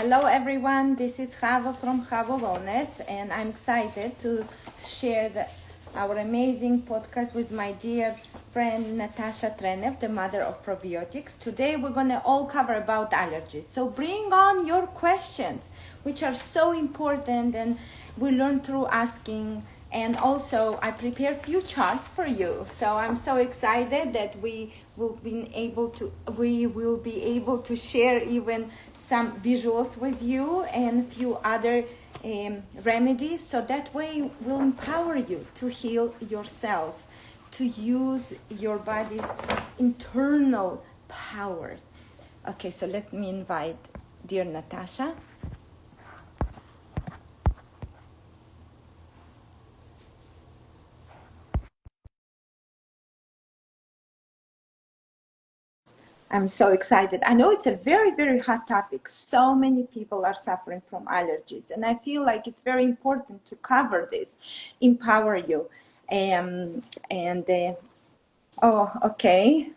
Hello everyone, this is Hava from Hava Wellness, and I'm excited to share our amazing podcast with my dear friend Natasha Trenev, the mother of probiotics. Today we're going to all cover about allergies. So bring on your questions, which are so important, and we learn through asking. And also I prepare a few charts for you. So I'm so excited that we will be able to share even some visuals with you and a few other remedies, so that way will empower you to heal yourself, to use your body's internal power. Okay, so let me invite dear Natasha. I'm so excited. I know it's a very, very hot topic. So many people are suffering from allergies, and I feel like it's very important to cover this, empower you. Oh, okay.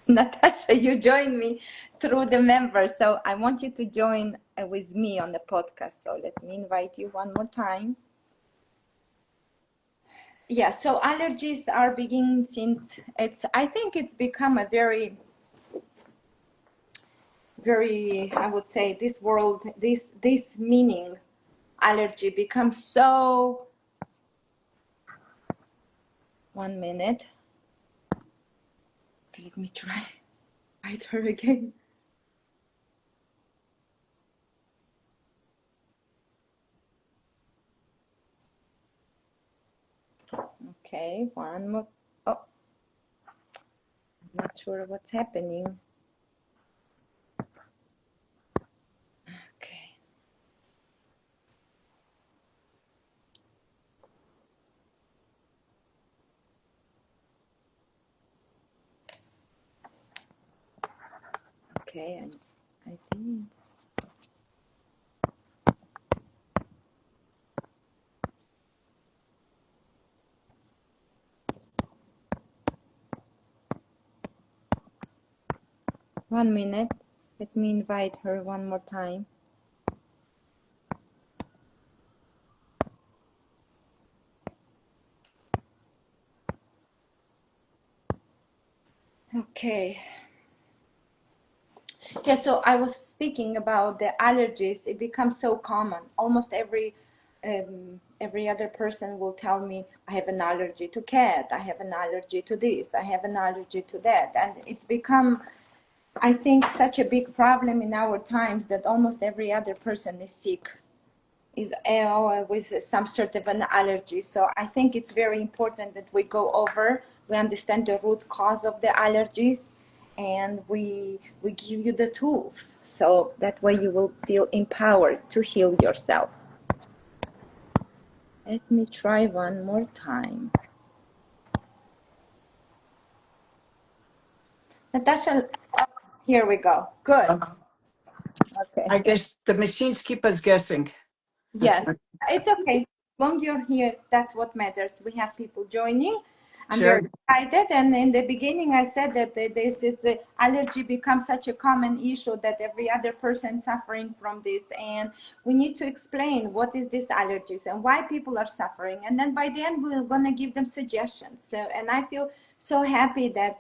Natasha, you joined me through the members, so I want you to join with me on the podcast. So let me invite you one more time. Yeah, so allergies are beginning since I think it's become a very, I would say, this world, this meaning, allergy becomes so. 1 minute. Okay, let me try. Write her again. Okay, one more. Oh, I'm not sure what's happening. Okay. Okay, I did. One minute. Let me invite her one more time. Okay. Yeah, so I was speaking about the allergies. It becomes so common. Almost every other person will tell me, I have an allergy to cat, I have an allergy to this, I have an allergy to that. And it's become, I think, such a big problem in our times that almost every other person is sick, is ill with some sort of an allergy. So I think it's very important that we go over, we understand the root cause of the allergies, and we give you the tools, so that way you will feel empowered to heal yourself. Let me try one more time. Natasha, here we go. Good. Okay. I guess the machines keep us guessing. Yes, it's okay. As long you're here, that's what matters. We have people joining. I'm Sure. very excited. And in the beginning, I said that this is allergy becomes such a common issue that every other person suffering from this. And we need to explain what is this allergies and why people are suffering. And then by the end, we're going to give them suggestions. So, and I feel so happy that,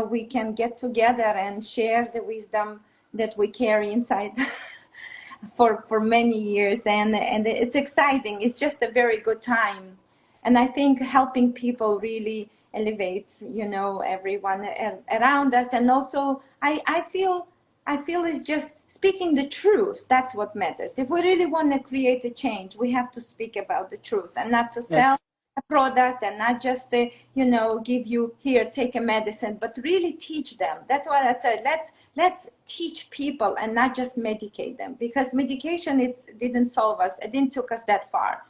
we can get together and share the wisdom that we carry inside. For many years, and it's exciting. It's just a very good time, and I think helping people really elevates everyone around us. And also I feel it's just speaking the truth. That's what matters. If we really want to create a change, we have to speak about the truth and not to sell Yes. a product, and not just give you, here, take a medicine, but really teach them. That's what I said. Let's teach people and not just medicate them, because medication, it didn't solve us. It didn't took us that far.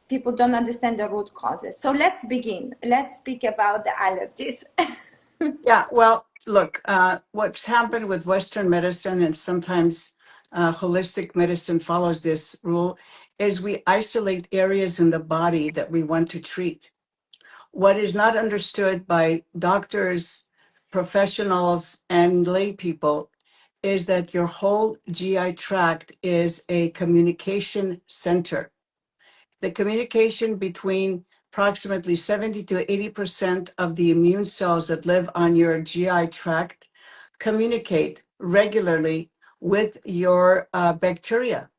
People don't understand the root causes. So let's begin. Let's speak about the allergies. Yeah. Well, look, what's happened with Western medicine, and sometimes holistic medicine follows this rule, is we isolate areas in the body that we want to treat. What is not understood by doctors, professionals, and lay people is that your whole GI tract is a communication center. The communication between approximately 70 to 80% of the immune cells that live on your GI tract communicate regularly with your bacteria.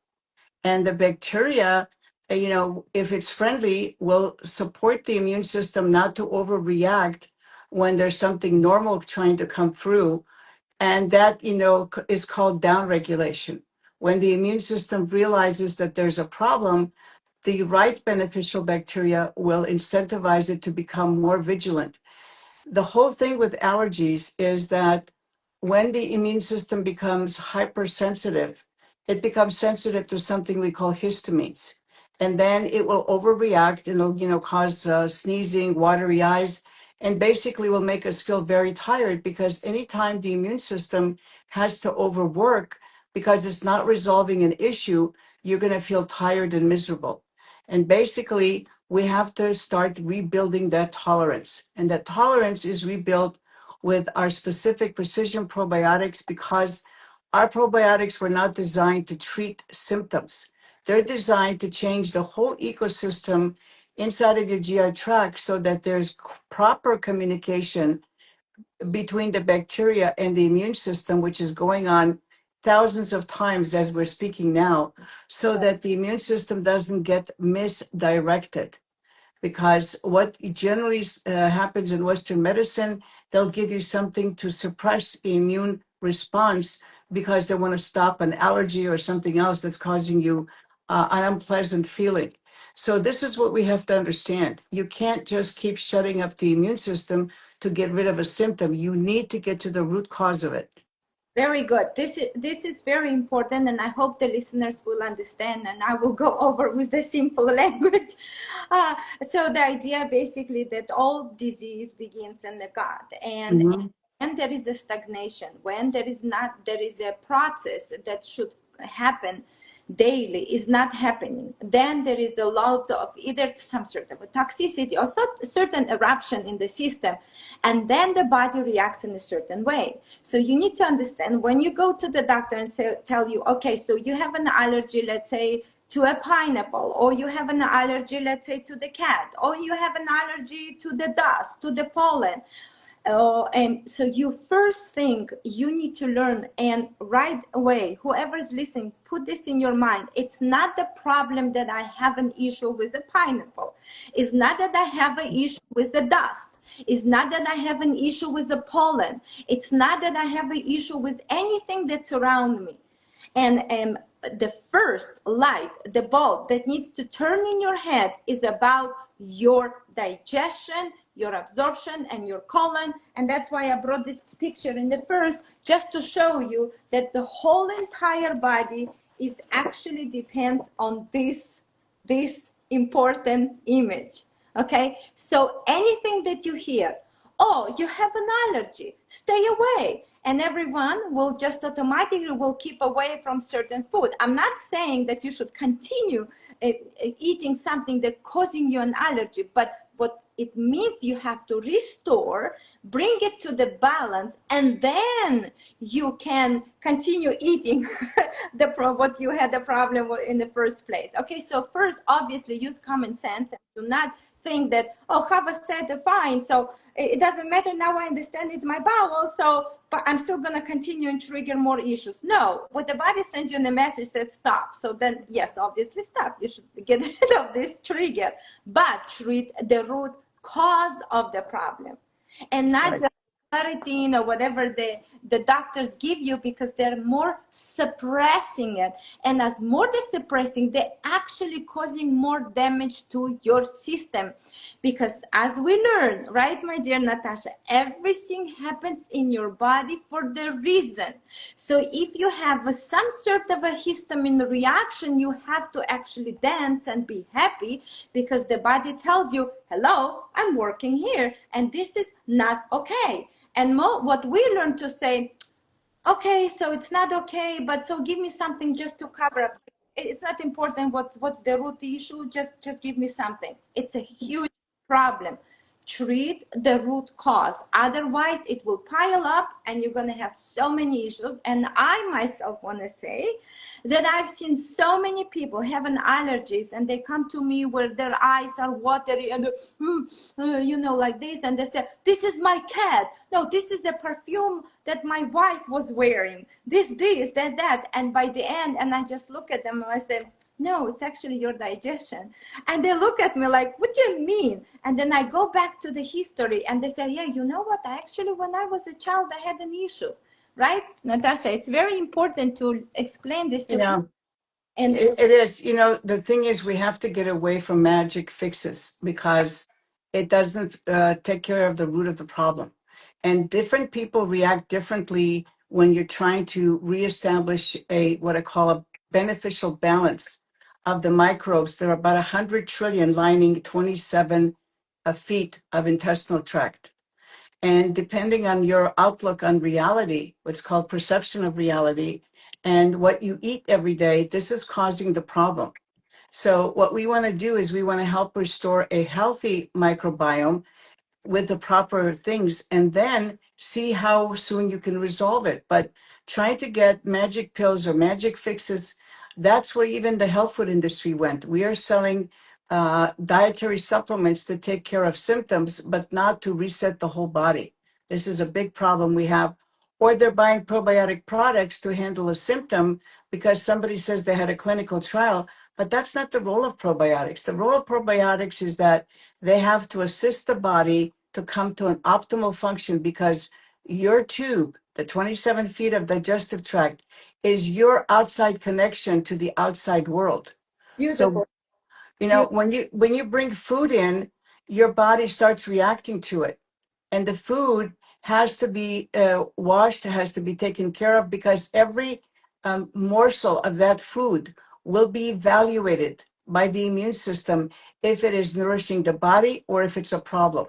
And the bacteria, if it's friendly, will support the immune system not to overreact when there's something normal trying to come through. And that, is called downregulation. When the immune system realizes that there's a problem, the right beneficial bacteria will incentivize it to become more vigilant. The whole thing with allergies is that when the immune system becomes hypersensitive, it becomes sensitive to something we call histamines. And then it will overreact and it'll, cause sneezing, watery eyes, and basically will make us feel very tired because anytime the immune system has to overwork because it's not resolving an issue, you're going to feel tired and miserable. And basically, we have to start rebuilding that tolerance. And that tolerance is rebuilt with our specific precision probiotics because our probiotics were not designed to treat symptoms. They're designed to change the whole ecosystem inside of your GI tract so that there's proper communication between the bacteria and the immune system, which is going on thousands of times as we're speaking now, so that the immune system doesn't get misdirected. Because what generally happens in Western medicine, they'll give you something to suppress the immune response because they want to stop an allergy or something else that's causing you an unpleasant feeling. So this is what we have to understand. You can't just keep shutting up the immune system to get rid of a symptom. You need to get to the root cause of it. Very good. This is very important, and I hope the listeners will understand. And I will go over with the simple language. So the idea basically that all disease begins in the gut, and Mhm. and there is a stagnation. When there is not, there is a process that should happen daily is not happening, then there is a lot of either some sort of a toxicity or certain eruption in the system, and then the body reacts in a certain way. So you need to understand when you go to the doctor and tell you, okay, so you have an allergy, let's say to a pineapple, or you have an allergy, let's say to the cat, or you have an allergy to the dust, to the pollen. And so you first thing you need to learn, and right away, whoever is listening, put this in your mind. It's not the problem that I have an issue with a pineapple. It's not that I have an issue with the dust. It's not that I have an issue with the pollen. It's not that I have an issue with anything that's around me. And the first light, the bulb that needs to turn in your head is about your digestion, your absorption, and your colon. And that's why I brought this picture in the first, just to show you that the whole entire body is actually depends on this important image. Okay, so anything that you hear, oh, you have an allergy, stay away, and everyone will just automatically will keep away from certain food. I'm not saying that you should continue eating something that causing you an allergy, but what it means, you have to restore, bring it to the balance, and then you can continue eating what you had the problem with in the first place. Okay, so first, obviously, use common sense and do not think that, oh, Hava said fine, so it doesn't matter now. I understand it's my bowel, so but I'm still gonna continue and trigger more issues. No, what the body sends you in the message said stop. So then, yes, obviously stop. You should get rid of this trigger, but treat the root cause of the problem, and That's not right. just claritin or whatever the doctors give you, because they're more suppressing it. And as more they're suppressing, they're actually causing more damage to your system. Because as we learn, right, my dear Natasha, everything happens in your body for the reason. So if you have some sort of a histamine reaction, you have to actually dance and be happy, because the body tells you, hello, I'm working here, and this is not okay. And what we learn to say, okay, so it's not okay, but so give me something just to cover up. It's not important what's the root issue. Just give me something. It's a huge problem. treat the root cause. Otherwise, it will pile up and you're going to have so many issues. And I myself want to say that I've seen so many people having allergies and they come to me where their eyes are watery and like this, and they say, this is my cat, no, this is a perfume that my wife was wearing, this that, and by the end, and I just look at them and I say, no, it's actually your digestion. And they look at me like, what do you mean? And then I go back to the history and they say, yeah, you know what, actually when I was a child I had an issue. Right, Natasha? It's very important to explain this to Yeah. people. And It is. The thing is, we have to get away from magic fixes because it doesn't take care of the root of the problem. And different people react differently when you're trying to reestablish what I call a beneficial balance of the microbes. There are about 100 trillion lining 27 feet of intestinal tract. And depending on your outlook on reality, what's called perception of reality, and what you eat every day, this is causing the problem. So what we want to do is we want to help restore a healthy microbiome with the proper things and then see how soon you can resolve it. But trying to get magic pills or magic fixes, that's where even the health food industry went. We are selling dietary supplements to take care of symptoms, but not to reset the whole body. This is a big problem we have. Or they're buying probiotic products to handle a symptom because somebody says they had a clinical trial, but that's not the role of probiotics. The role of probiotics is that they have to assist the body to come to an optimal function because your tube, the 27 feet of digestive tract, is your outside connection to the outside world. So, beautiful. Beautiful. when you bring food in, your body starts reacting to it. And the food has to be washed, has to be taken care of because every morsel of that food will be evaluated by the immune system if it is nourishing the body or if it's a problem.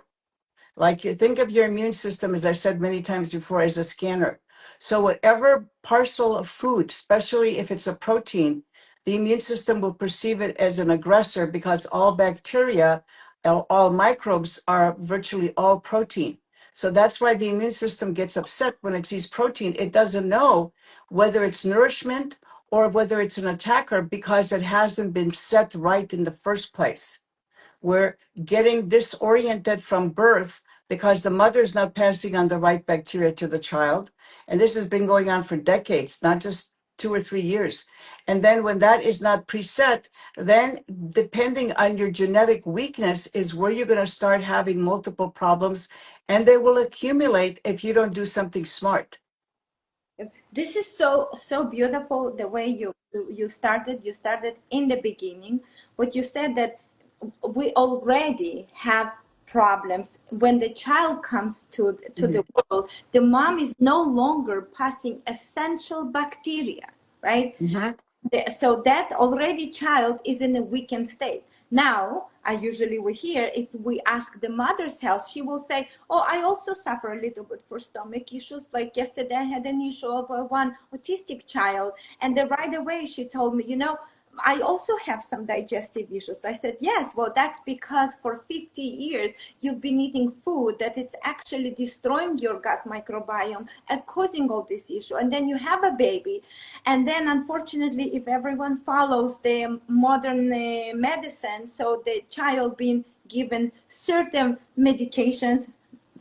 Like you think of your immune system, as I said many times before, as a scanner. So whatever parcel of food, especially if it's a protein, the immune system will perceive it as an aggressor because all bacteria, all microbes are virtually all protein. So that's why the immune system gets upset when it sees protein. It doesn't know whether it's nourishment or whether it's an attacker because it hasn't been set right in the first place. We're getting disoriented from birth because the mother's not passing on the right bacteria to the child. And this has been going on for decades, not just 2 or 3 years. And then when that is not preset, then depending on your genetic weakness is where you're going to start having multiple problems and they will accumulate if you don't do something smart. This is so beautiful the way you started. You started in the beginning. What you said that we already have problems when the child comes to the world. The mom is no longer passing essential bacteria, right? Mhm. So that already child is in a weakened state. Now I usually will hear, if we ask the mother's health, she will say, oh, I also suffer a little bit for stomach issues, like yesterday I had an issue of one autistic child, and then right away she told me, I also have some digestive issues. I said, yes, well, that's because for 50 years you've been eating food that it's actually destroying your gut microbiome and causing all this issue. And then you have a baby. And then unfortunately, if everyone follows the modern medicine, so the child being given certain medications,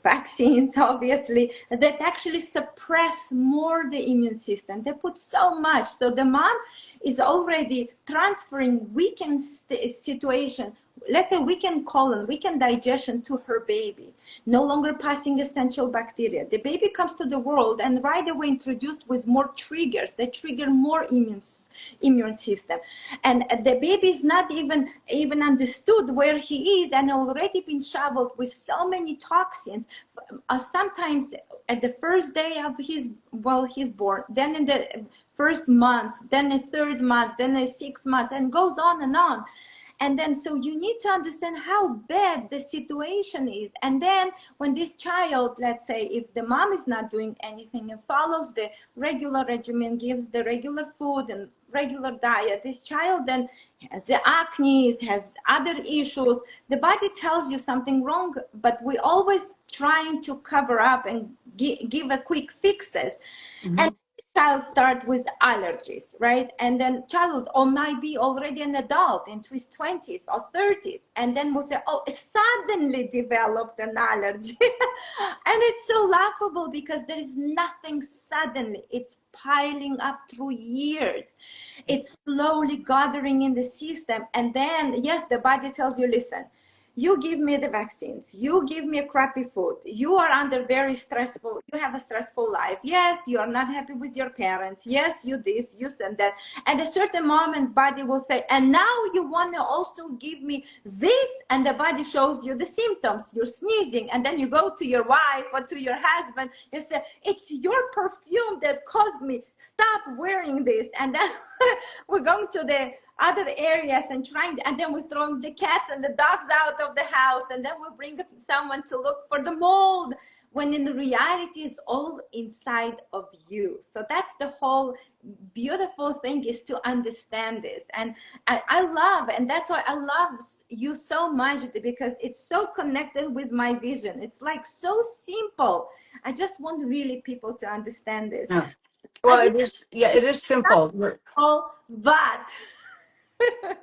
vaccines, obviously, that actually suppress more the immune system. They put so much. So the mom is already transferring weakened situation, let's say weakened colon, weakened digestion to her baby, no longer passing essential bacteria. The baby comes to the world and right away introduced with more triggers that trigger more immune system. And the baby is not even understood where he is and already been shoveled with so many toxins. Sometimes at the first day of he's born, then in the first months, then the third month, then the 6 months, and goes on and on. And then, so you need to understand how bad the situation is. And then when this child, let's say, if the mom is not doing anything and follows the regular regimen, gives the regular food and regular diet, this child then has the acne, has other issues. The body tells you something wrong, but we always trying to cover up and give a quick fixes. Mm-hmm. And child start with allergies, right? And then child or might be already an adult into his 20s or 30s, and then we'll say, oh, suddenly developed an allergy. And it's so laughable because there is nothing suddenly. It's piling up through years. It's slowly gathering in the system. And then, yes, the body tells you, listen, you give me the vaccines, you give me a crappy food, you are under very stressful, you have a stressful life, yes, you are not happy with your parents, yes, you this, you and that. At a certain moment, body will say, and now you want to also give me this, and the body shows you the symptoms, you're sneezing, and then you go to your wife or to your husband, you say, it's your perfume that caused me, stop wearing this. And then we're going to the other areas and and then we're throwing the cats and the dogs out of the house, and then we bring someone to look for the mold, when in reality it's all inside of you. So that's the whole beautiful thing, is to understand this. And I love, and that's why I love you so much, because it's so connected with my vision. It's like so simple. I just want really people to understand this. Yeah. Well, it is. Yeah, it is simple. But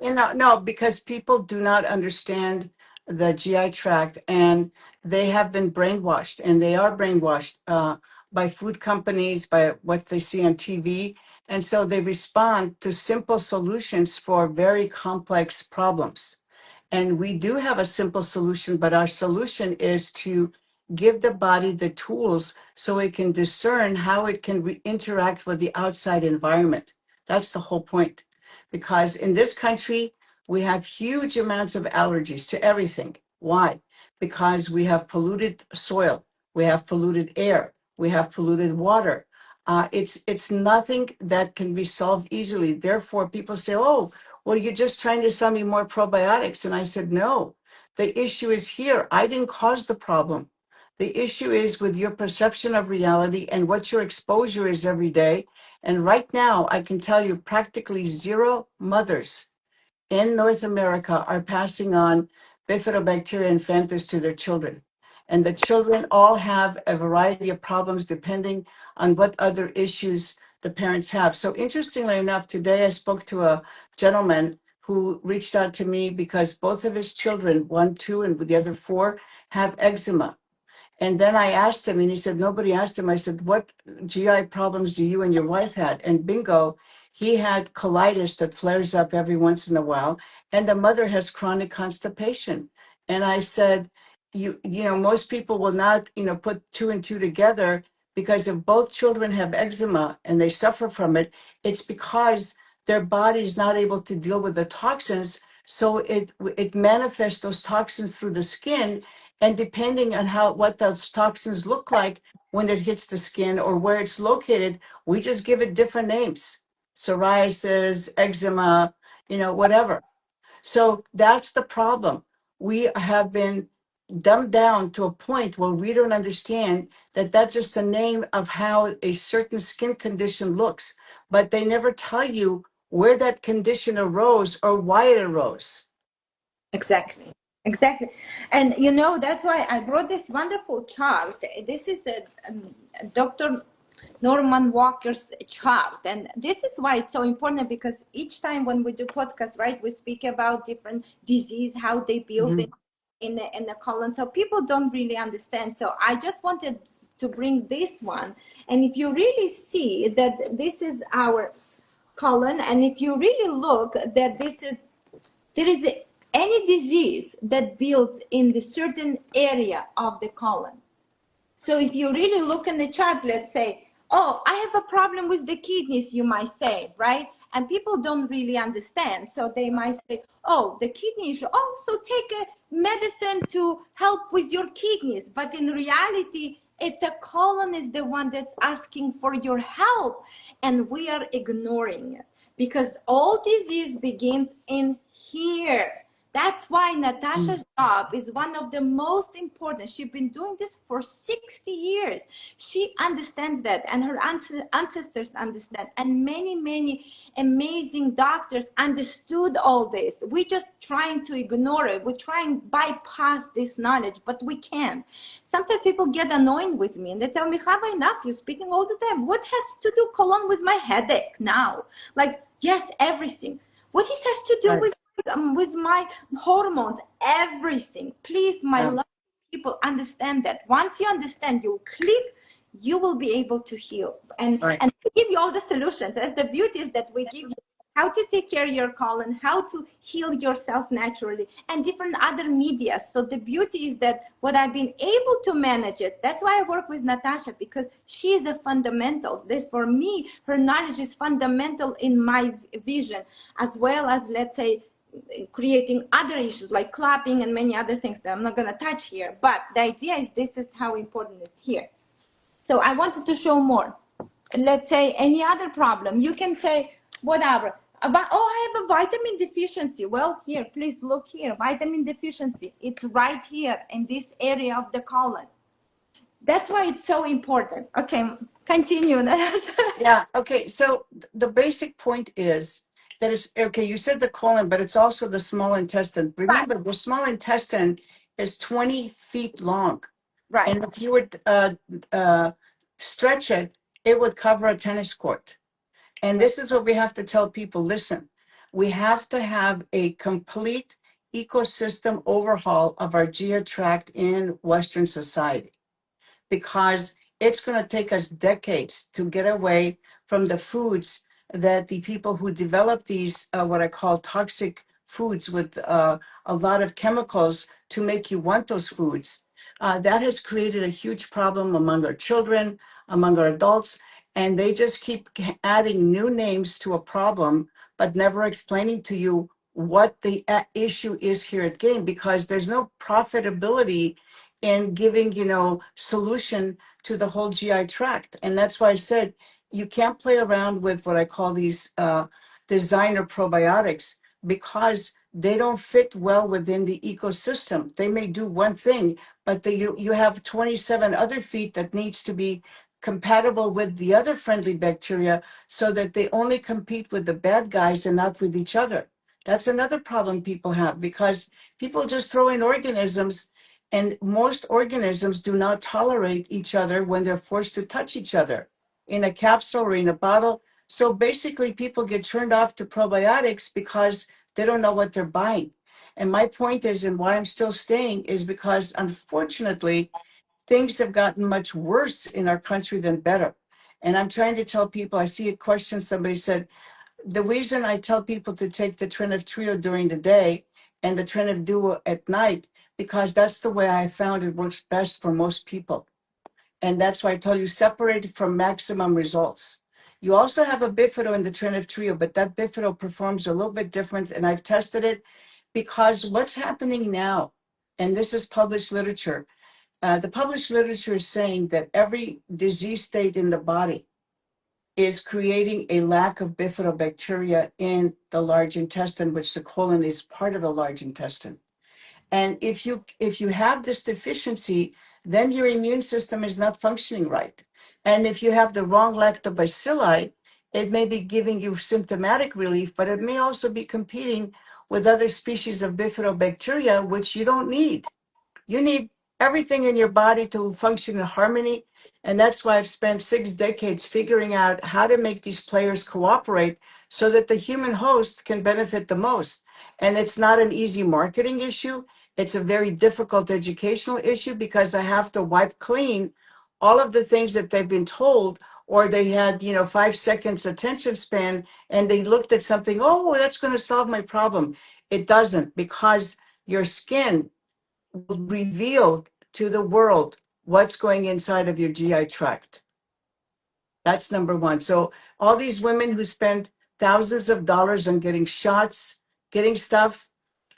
No, because people do not understand the GI tract, and they have been brainwashed, and they are brainwashed by food companies, by what they see on TV. And so they respond to simple solutions for very complex problems. And we do have a simple solution, but our solution is to give the body the tools so it can discern how it can interact with the outside environment. That's the whole point. Because in this country, we have huge amounts of allergies to everything. Why? Because we have polluted soil, we have polluted air, we have polluted water. It's nothing that can be solved easily. Therefore, people say, "Oh, well, you're just trying to sell me more probiotics." And I said, "No, the issue is here. I didn't cause the problem. The issue is with your perception of reality and what your exposure is every day. And right now, I can tell you practically zero mothers in North America are passing on Bifidobacteria infantis to their children. And the children all have a variety of problems depending on what other issues the parents have. So interestingly enough, today I spoke to a gentleman who reached out to me because both of his children, one, two, and the other four, have eczema. And then I asked him, and he said, nobody asked him. I said, what GI problems do you and your wife had? And bingo, he had colitis that flares up every once in a while. And the mother has chronic constipation. And I said, most people will not, put two and two together, because if both children have eczema and they suffer from it, it's because their body is not able to deal with the toxins. So it manifests those toxins through the skin, and depending on what those toxins look like when it hits the skin or where it's located, we just give it different names: psoriasis, eczema, whatever. So that's the problem. We have been dumbed down to a point where we don't understand that that's just the name of how a certain skin condition looks, but they never tell you where that condition arose or why it arose. Exactly. Exactly. And that's why I brought this wonderful chart. This is a Dr. Norman Walker's chart. And this is why it's so important, because each time when we do podcasts, right, we speak about different disease, how they build it in the colon. So people don't really understand. So I just wanted to bring this one. And if you really see that this is our colon, and if you really look that there is any disease that builds in the certain area of the colon. So if you really look in the chart, let's say, oh, I have a problem with the kidneys, you might say, right? And people don't really understand. So they might say, oh, the kidneys, also take a medicine to help with your kidneys. But in reality, it's a colon is the one that's asking for your help. And we are ignoring it, because all disease begins in here. That's why Natasha's job is one of the most important. She's been doing this for 60 years. She understands that, and her ancestors understand, and many, many amazing doctors understood all this. We're just trying to ignore it. We're trying to bypass this knowledge, but we can't. Sometimes people get annoyed with me and they tell me, Hava, enough, you're speaking all the time. What has to do colon with my headache now? Like, yes, everything. What it has to do Right. with my hormones, everything. Please, my Yeah. lovely people, understand that. Once you understand, you click, you will be able to heal. And Right. we give you all the solutions. As the beauty is that we give you how to take care of your colon, how to heal yourself naturally, and different other media. So the beauty is that what I've been able to manage it. That's why I work with Natasha, because she is a fundamentals. That for me, her knowledge is fundamental in my vision, as well as, let's say, creating other issues like clapping and many other things that I'm not going to touch here. But the idea is this is how important it's here. So I wanted to show more. Let's say any other problem. You can say whatever. About, oh, I have a vitamin deficiency. Well, here, please look here. Vitamin deficiency. It's right here in this area of the colon. That's why it's so important. Okay, continue. Yeah. Okay. So the basic point is that it's okay. You said the colon, but it's also the small intestine. Right, Remember, the small intestine is 20 feet long. right. And if you would uh, stretch it, it would cover a tennis court. And Right. this is what we have to tell people. Listen, we have to have a complete ecosystem overhaul of our GI tract in Western society, because it's going to take us decades to get away from the foods that the people who develop these, what I call toxic foods with a lot of chemicals to make you want those foods. That has created a huge problem among our children, among our adults, and they just keep adding new names to a problem, but never explaining to you what the issue is here at game, because there's no profitability in giving, solution to the whole GI tract. And that's why I said you can't play around with what I call these designer probiotics, because they don't fit well within the ecosystem. They may do one thing, but you have 27 other feet that needs to be compatible with the other friendly bacteria, so that they only compete with the bad guys and not with each other. That's another problem people have, because people just throw in organisms, and most organisms do not tolerate each other when they're forced to touch each other in a capsule or in a bottle. So basically, people get turned off to probiotics because they don't know what they're buying. And my point is, and why I'm still staying, is because unfortunately, things have gotten much worse in our country than better. And I'm trying to tell people, I see a question, somebody said, the reason I tell people to take the Trinif Trio during the day and the Trinif Duo at night, because that's the way I found it works best for most people. And that's why I tell you, separate it from maximum results. You also have a bifido in the Trinif Trio, but that bifido performs a little bit different. And I've tested it, because what's happening now, and this is published literature, the published literature is saying that every disease state in the body is creating a lack of bifidobacteria in the large intestine, which the colon is part of the large intestine. And if you have this deficiency, then your immune system is not functioning right. And if you have the wrong lactobacilli, it may be giving you symptomatic relief, but it may also be competing with other species of bifidobacteria, which you don't need. You need everything in your body to function in harmony. And that's why I've spent 6 decades figuring out how to make these players cooperate so that the human host can benefit the most. And it's not an easy marketing issue. It's a very difficult educational issue, because I have to wipe clean all of the things that they've been told, or they had, 5 seconds attention span, and they looked at something, oh, that's going to solve my problem. It doesn't, because your skin revealed to the world what's going inside of your GI tract. That's number one. So all these women who spend thousands of dollars on getting shots, getting stuff,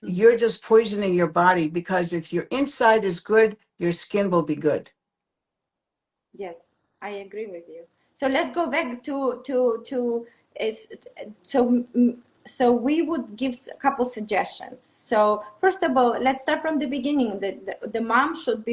you're just poisoning your body, because if your inside is good, your skin will be good. Yes, I agree with you. So let's go back to is so so we would give a couple suggestions. So first of all, let's start from the beginning. The mom should,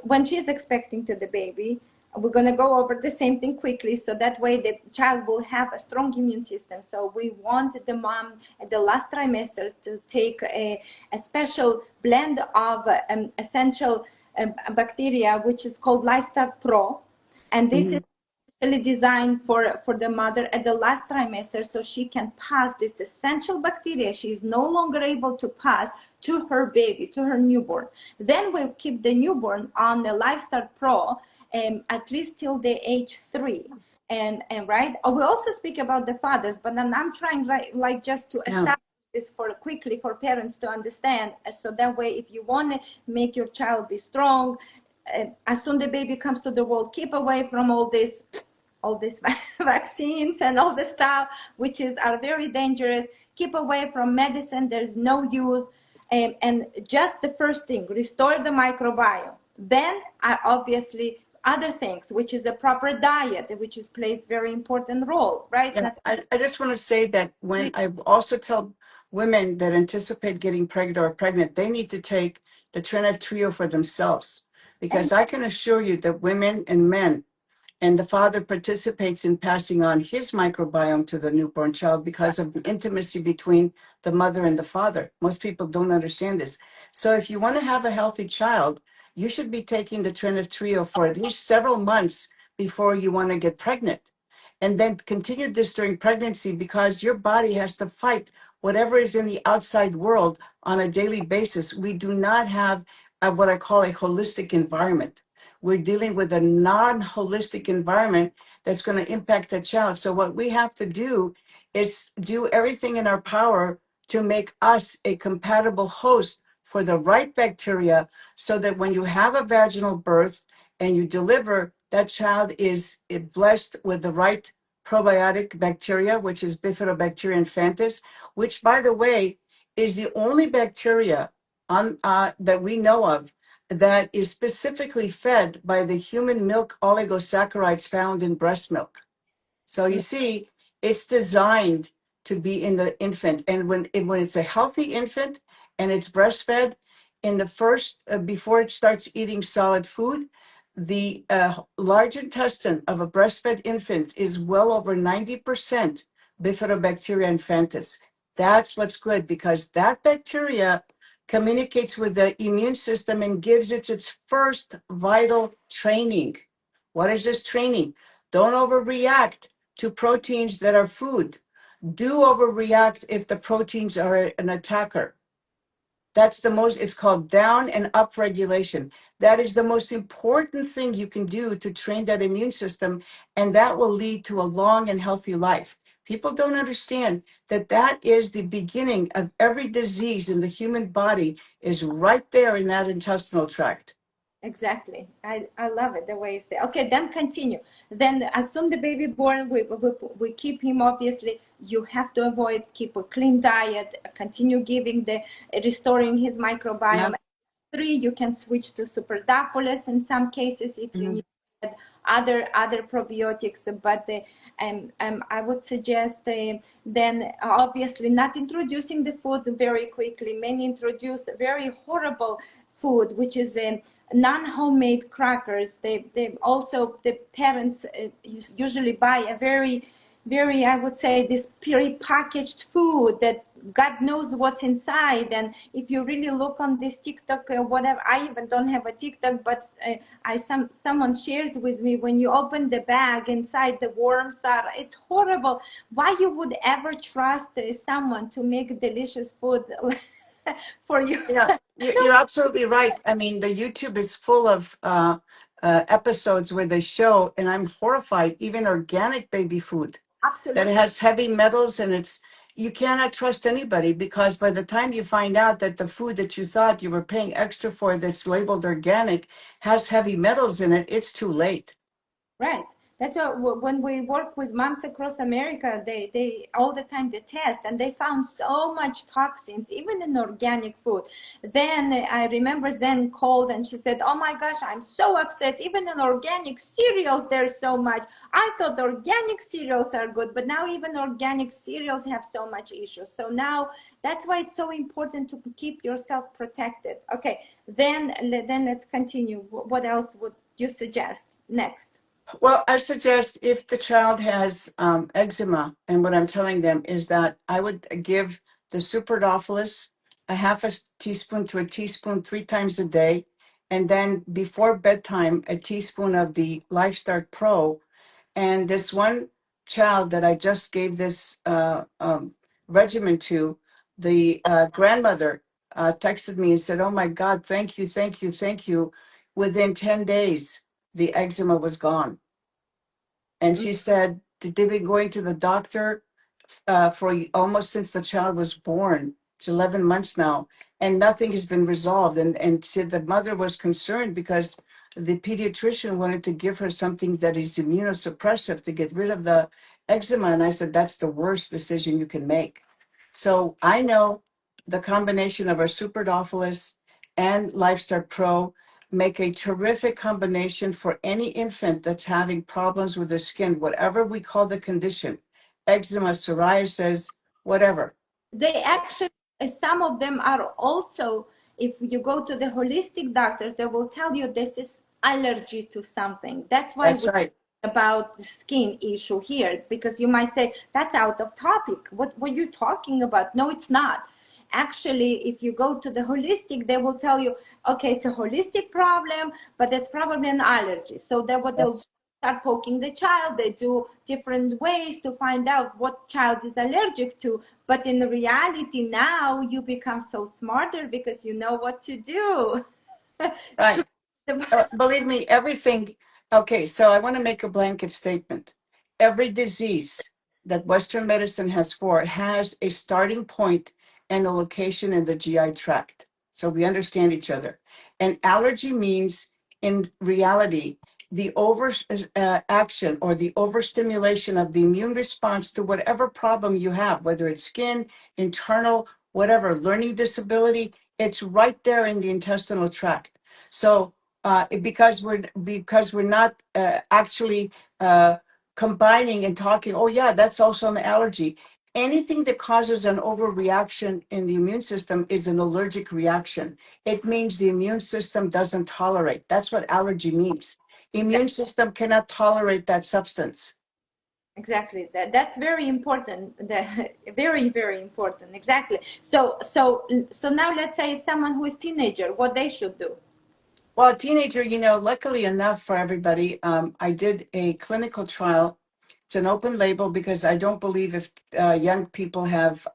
when she's expecting to the baby, we're going to go over the same thing quickly, so that way the child will have a strong immune system. So we want the mom at the last trimester to take a special blend of essential bacteria, which is called Lifestyle Pro, and this is Mhm. really designed for the mother at the last trimester, so she can pass this essential bacteria she is no longer able to pass to her baby, to her newborn. Then we keep the newborn on the Lifestyle Pro at least till the age 3. And right, we also speak about the fathers, but then I'm trying like just to Yeah. establish this for quickly for parents to understand, so that way if you want to make your child be strong, as soon the baby comes to the world, keep away from all these vaccines and all the stuff which is are very dangerous. Keep away from medicine, there's no use. And just the first thing, restore the microbiome. Then obviously other things, which is a proper diet, which is plays very important role, right? Yeah, I just want to say that when I also tell women that anticipate getting pregnant or pregnant, they need to take the Trinif Trio for themselves. Because I can assure you that women and men and the father participates in passing on his microbiome to the newborn child because of the intimacy between the mother and the father. Most people don't understand this. So if you want to have a healthy child, you should be taking the Trinif Trio for at least several months before you want to get pregnant. And then continue this during pregnancy because your body has to fight whatever is in the outside world on a daily basis. We do not have what I call a holistic environment. We're dealing with a non-holistic environment that's going to impact the child. So what we have to do is do everything in our power to make us a compatible host for the right bacteria so that when you have a vaginal birth and you deliver, that child is blessed with the right probiotic bacteria, which is Bifidobacteria infantis, which, by the way, is the only bacteria that we know of that is specifically fed by the human milk oligosaccharides found in breast milk. So you see, it's designed to be in the infant. And when it's a healthy infant and it's breastfed, in the first, before it starts eating solid food, the large intestine of a breastfed infant is well over 90% Bifidobacteria infantis. That's what's good because that bacteria communicates with the immune system and gives it its first vital training. What is this training? Don't overreact to proteins that are food. Do overreact if the proteins are an attacker. That's the most, it's called down and up regulation. That is the most important thing you can do to train that immune system, and that will lead to a long and healthy life. People don't understand that that is the beginning of every disease in the human body is right there in that intestinal tract. Exactly. I love it the way you say. Okay, then continue. Then as soon the baby born, we keep him obviously. You have to avoid, keep a clean diet, continue giving restoring his Yeah. microbiome. 3, you can switch to superdapolis in some cases if you Mhm. need other probiotics, but I would suggest then obviously not introducing the food very quickly. Many introduce very horrible food, which is non-homemade crackers. They also, the parents usually buy a very, I would say, this pre-packaged food that God knows what's inside. And if you really look on this TikTok, whatever, I even don't have a TikTok, but someone shares with me, when you open the bag inside, the worms are, it's horrible. Why you would ever trust someone to make delicious food for you? Yeah, you're absolutely right. I mean, the YouTube is full of episodes where they show, and I'm horrified, even organic baby food that Absolutely. has heavy metals, and you cannot trust anybody because by the time you find out that the food that you thought you were paying extra for that's labeled organic has heavy metals in it, it's too late. Right. That's why when we work with moms across America, they all the time they test, and they found so much toxins, even in organic food. Then I remember Zen called and she said, "Oh my gosh, I'm so upset. Even in organic cereals, there's so much. I thought organic cereals are good, but now even organic cereals have so much issues." So now that's why it's so important to keep yourself protected. Okay, then let's continue. What else would you suggest next? Well, I suggest if the child has eczema, and what I'm telling them is that I would give the superdophilus a half a teaspoon to a teaspoon 3 times a day, and then before bedtime, a teaspoon of the LifeStart Pro. And this one child that I just gave this regimen to, the grandmother texted me and said, "Oh my God, thank you, thank you, thank you." Within 10 days, the eczema was gone. And she said they've been going to the doctor for almost since the child was born. It's 11 months now, and nothing has been resolved. And said the mother was concerned because the pediatrician wanted to give her something that is immunosuppressive to get rid of the eczema. And I said, that's the worst decision you can make. So I know the combination of our Superdophilus and Lifestyle Pro make a terrific combination for any infant that's having problems with their skin, whatever we call the condition, eczema, psoriasis, whatever. They actually, some of them are also, if you go to the holistic doctors, they will tell you this is allergy to something. That's why That's we right. about the skin issue here, because you might say that's out of topic. What you're talking about? No, it's not. Actually, if you go to the holistic, they will tell you, okay, it's a holistic problem, but it's probably an allergy. So that what they'll Yes. start poking the child. They do different ways to find out what child is allergic to. But in reality, now you become so smarter because you know what to do. Right. Believe me, everything. Okay, so I want to make a blanket statement. Every disease that Western medicine has a starting point and a location in the GI tract. So we understand each other. And allergy means, in reality, the over action or the overstimulation of the immune response to whatever problem you have, whether it's skin, internal, whatever, learning disability, it's right there in the intestinal tract. So because we're not actually combining and talking. Oh yeah, that's also an allergy. Anything that causes an overreaction in the immune system is an allergic reaction. It means the immune system doesn't tolerate. That's what allergy means. Exactly. Immune system cannot tolerate that substance. Exactly. That's very important. Very, very important. Exactly. So now let's say someone who is teenager, what they should do. Well, a teenager, luckily enough for everybody, I did a clinical trial. It's an open label because I don't believe if young people have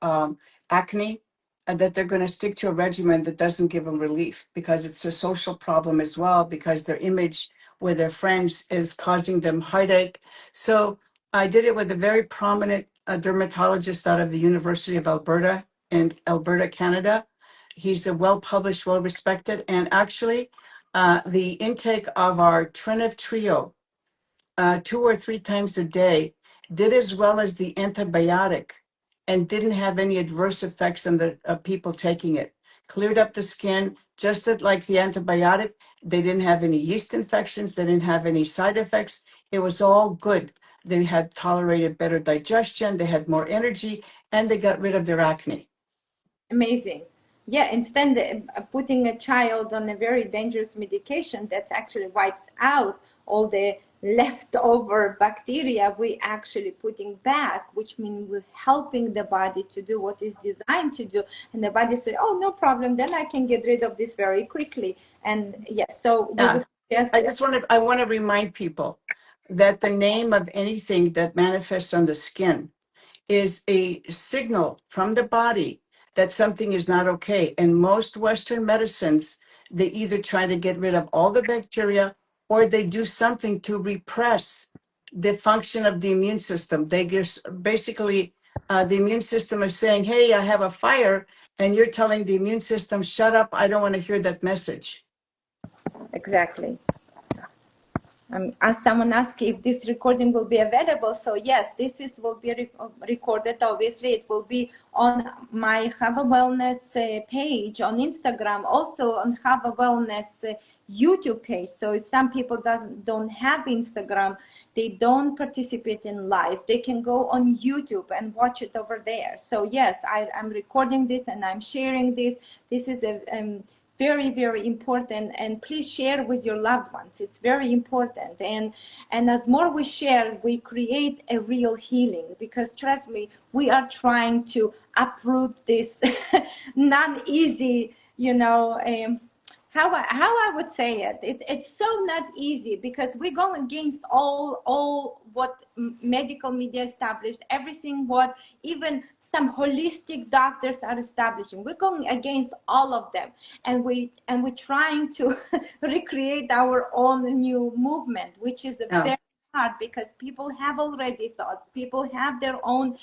acne, that they're going to stick to a regimen that doesn't give them relief because it's a social problem as well, because their image with their friends is causing them heartache. So I did it with a very prominent dermatologist out of the University of Alberta in Alberta, Canada. He's a well-published, well-respected, and actually the intake of our Trinif Trio 2 or 3 times a day did as well as the antibiotic and didn't have any adverse effects on the people taking it. Cleared up the skin, just like the antibiotic. They didn't have any yeast infections. They didn't have any side effects. It was all good. They had tolerated better digestion. They had more energy, and they got rid of their acne. Amazing. Yeah, instead of putting a child on a very dangerous medication that actually wipes out all the leftover bacteria, we actually putting back, which means we're helping the body to do what is designed to do. And the body said, oh, no problem, then I can get rid of this very quickly. And yes, so you Yeah. would suggest I want to remind people that the name of anything that manifests on the skin is a signal from the body that something is not okay. And most Western medicines, they either try to get rid of all the bacteria or they do something to repress the function of the immune system. They just basically, the immune system is saying, hey, I have a fire. And you're telling the immune system, shut up. I don't want to hear that message. exactly. As someone asked if this recording will be available, so yes, will be recorded. Obviously, it will be on my Hava Wellness page on Instagram, also on Hava Wellness YouTube page. So if some people don't have Instagram, they don't participate in live, they can go on YouTube and watch it over there. So yes, I'm recording this and I'm sharing this. This is a very, very important, and please share with your loved ones. It's very important, and as more we share, we create a real healing, because trust me, we are trying to uproot this not easy, how I would say it's so not easy, because we go against all what medical media established, everything what even some holistic doctors are establishing. We're going against all of them, and we're trying to recreate our own new movement, which is a very hard, because people have already thoughts, people have their own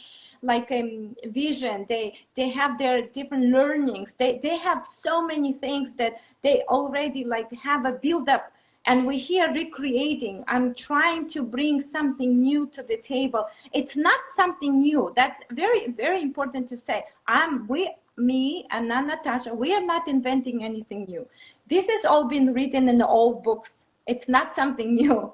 vision, they have their different learnings, they have so many things that they already have a build up, and we're here recreating. I'm trying to bring something new to the table. It's not something new, that's very, very important to say. Me and Natasha, we are not inventing anything new. This has all been written in the old books. It's not something new.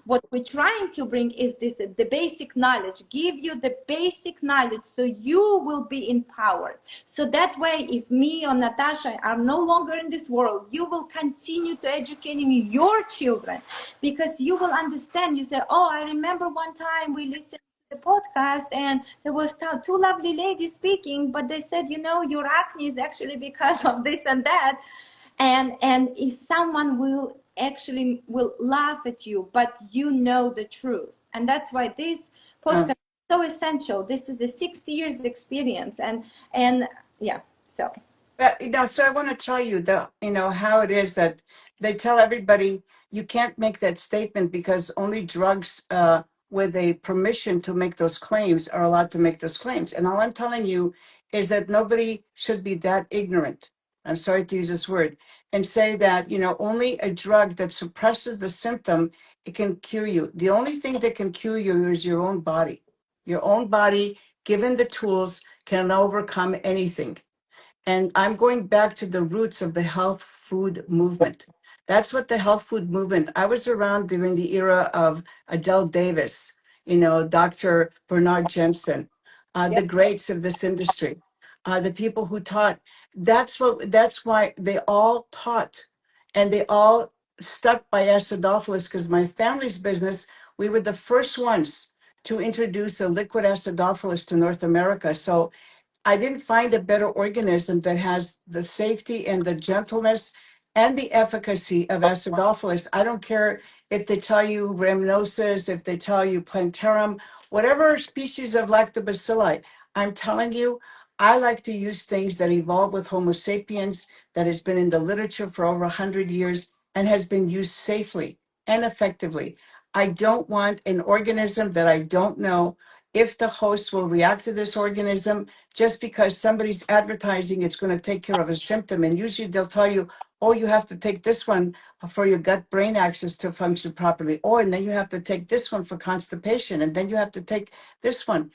What we're trying to bring is the basic knowledge, give you the basic knowledge so you will be empowered. So that way, if me or Natasha are no longer in this world, you will continue to educating your children, because you will understand. You say, oh, I remember one time we listened to the podcast and there was two lovely ladies speaking, but they said, your acne is actually because of this and that. And if someone will laugh at you, but you know the truth. And that's why this podcast is so essential. This is a 60 years experience, and yeah, so So I want to tell you how it is that they tell everybody you can't make that statement because only drugs with a permission to make those claims are allowed to make those claims. And all I'm telling you is that nobody should be that ignorant. I'm sorry to use this word, and say that only a drug that suppresses the symptom, it can cure you. The only thing that can cure you is your own body. Your own body, given the tools, can overcome anything. And I'm going back to the roots of the health food movement. That's what the health food movement, I was around during the era of Adele Davis, Dr. Bernard Jensen, the greats of this industry, the people who taught. That's why they all taught, and they all stuck by acidophilus, because my family's business, we were the first ones to introduce a liquid acidophilus to North America. So I didn't find a better organism that has the safety and the gentleness and the efficacy of acidophilus. I don't care if they tell you rhamnosus, if they tell you plantarum, whatever species of lactobacilli. I'm telling you, I like to use things that evolved with Homo sapiens, that has been in the literature for over 100 years and has been used safely and effectively. I don't want an organism that I don't know if the host will react to this organism just because somebody's advertising it's going to take care of a symptom. And usually they'll tell you, oh, you have to take this one for your gut brain axis to function properly. Oh, and then you have to take this one for constipation. And then you have to take this one.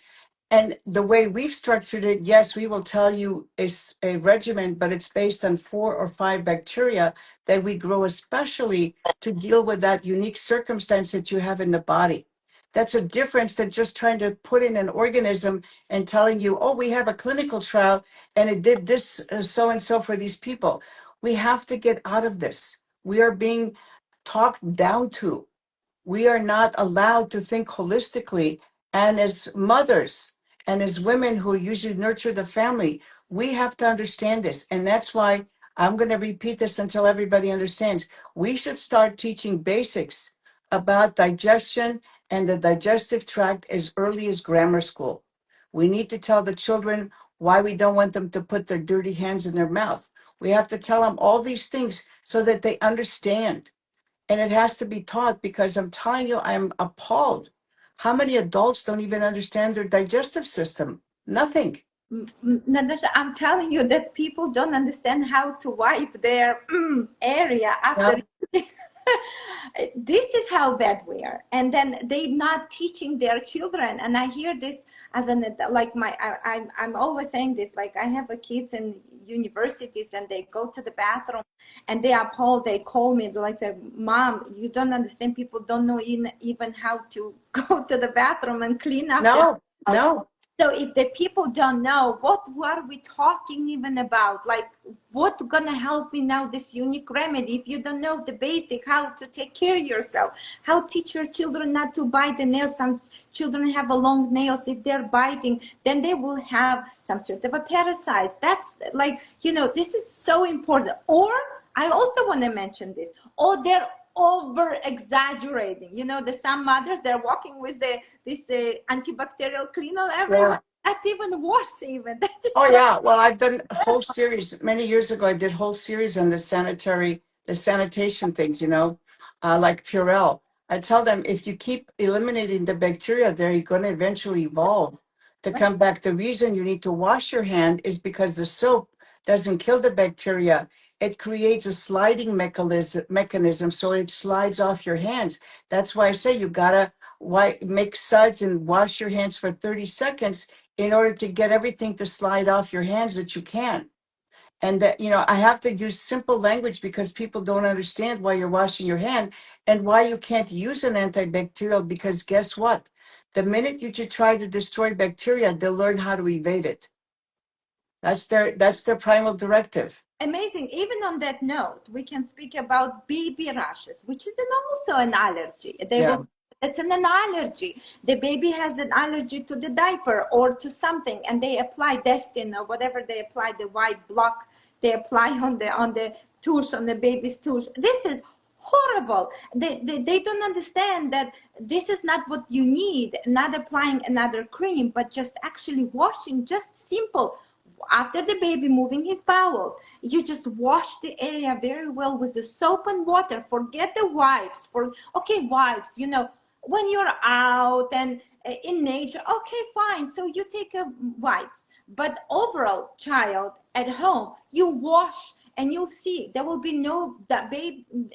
And the way we've structured it, yes, we will tell you it's a regimen, but it's based on 4 or 5 bacteria that we grow especially to deal with that unique circumstance that you have in the body. That's a difference than just trying to put in an organism and telling you, oh, we have a clinical trial and it did this so-and-so for these people. We have to get out of this. We are being talked down to. We are not allowed to think holistically. And as mothers and as women who usually nurture the family, we have to understand this. And that's why I'm going to repeat this until everybody understands. We should start teaching basics about digestion and the digestive tract as early as grammar school. We need to tell the children why we don't want them to put their dirty hands in their mouth. We have to tell them all these things so that they understand. And it has to be taught, because I'm telling you, I'm appalled. How many adults don't even understand their digestive system? Nothing. Natasha, I'm telling you that people don't understand how to wipe their area after. This is how bad we are. And then they not teaching their children. And I hear this as an like I'm always saying this, like I have a kids in universities and they go to the bathroom and they appalled, they call me, they like say, Mom, you don't understand, people don't know even how to go to the bathroom and clean up their No, no. so if the people don't know, what are we talking even about? Like, what gonna help me now, this unique remedy? If you don't know the basic, how to take care of yourself, how teach your children not to bite the nails. Some children have a long nails. If they're biting, then they will have some sort of a parasites. That's like, this is so important. Or I also want to mention this. Or they're over exaggerating. The some mothers, they're walking with this antibacterial cleaner everywhere. Yeah. That's even worse. Even that is Oh yeah. Well, I've done a whole series many years ago. I did a whole series on the sanitation things, like Purell. I tell them if you keep eliminating the bacteria there, you're going to eventually evolve to come back. The reason you need to wash your hand is because the soap doesn't kill the bacteria. It creates a sliding mechanism, so it slides off your hands. That's why I say you gotta make suds and wash your hands for 30 seconds in order to get everything to slide off your hands that you can. And that, I have to use simple language because people don't understand why you're washing your hand and why you can't use an antibacterial, because guess what? The minute you try to destroy bacteria, they'll learn how to evade it. That's their primal directive. amazing. Even on that note, we can speak about baby rashes, which is also an allergy. Yeah. It's an allergy. The baby has an allergy to the diaper or to something, and they apply Destin or whatever they apply, the white block they apply on the tush, on the baby's tush. This is horrible. They don't understand that this is not what you need, not applying another cream, but just actually washing, just simple. After the baby moving his bowels, you just wash the area very well with the soap and water. Forget the wipes. Okay, wipes, when you're out and in nature, okay, fine. So you take a wipes. But overall, child at home, you wash and you'll see there will be no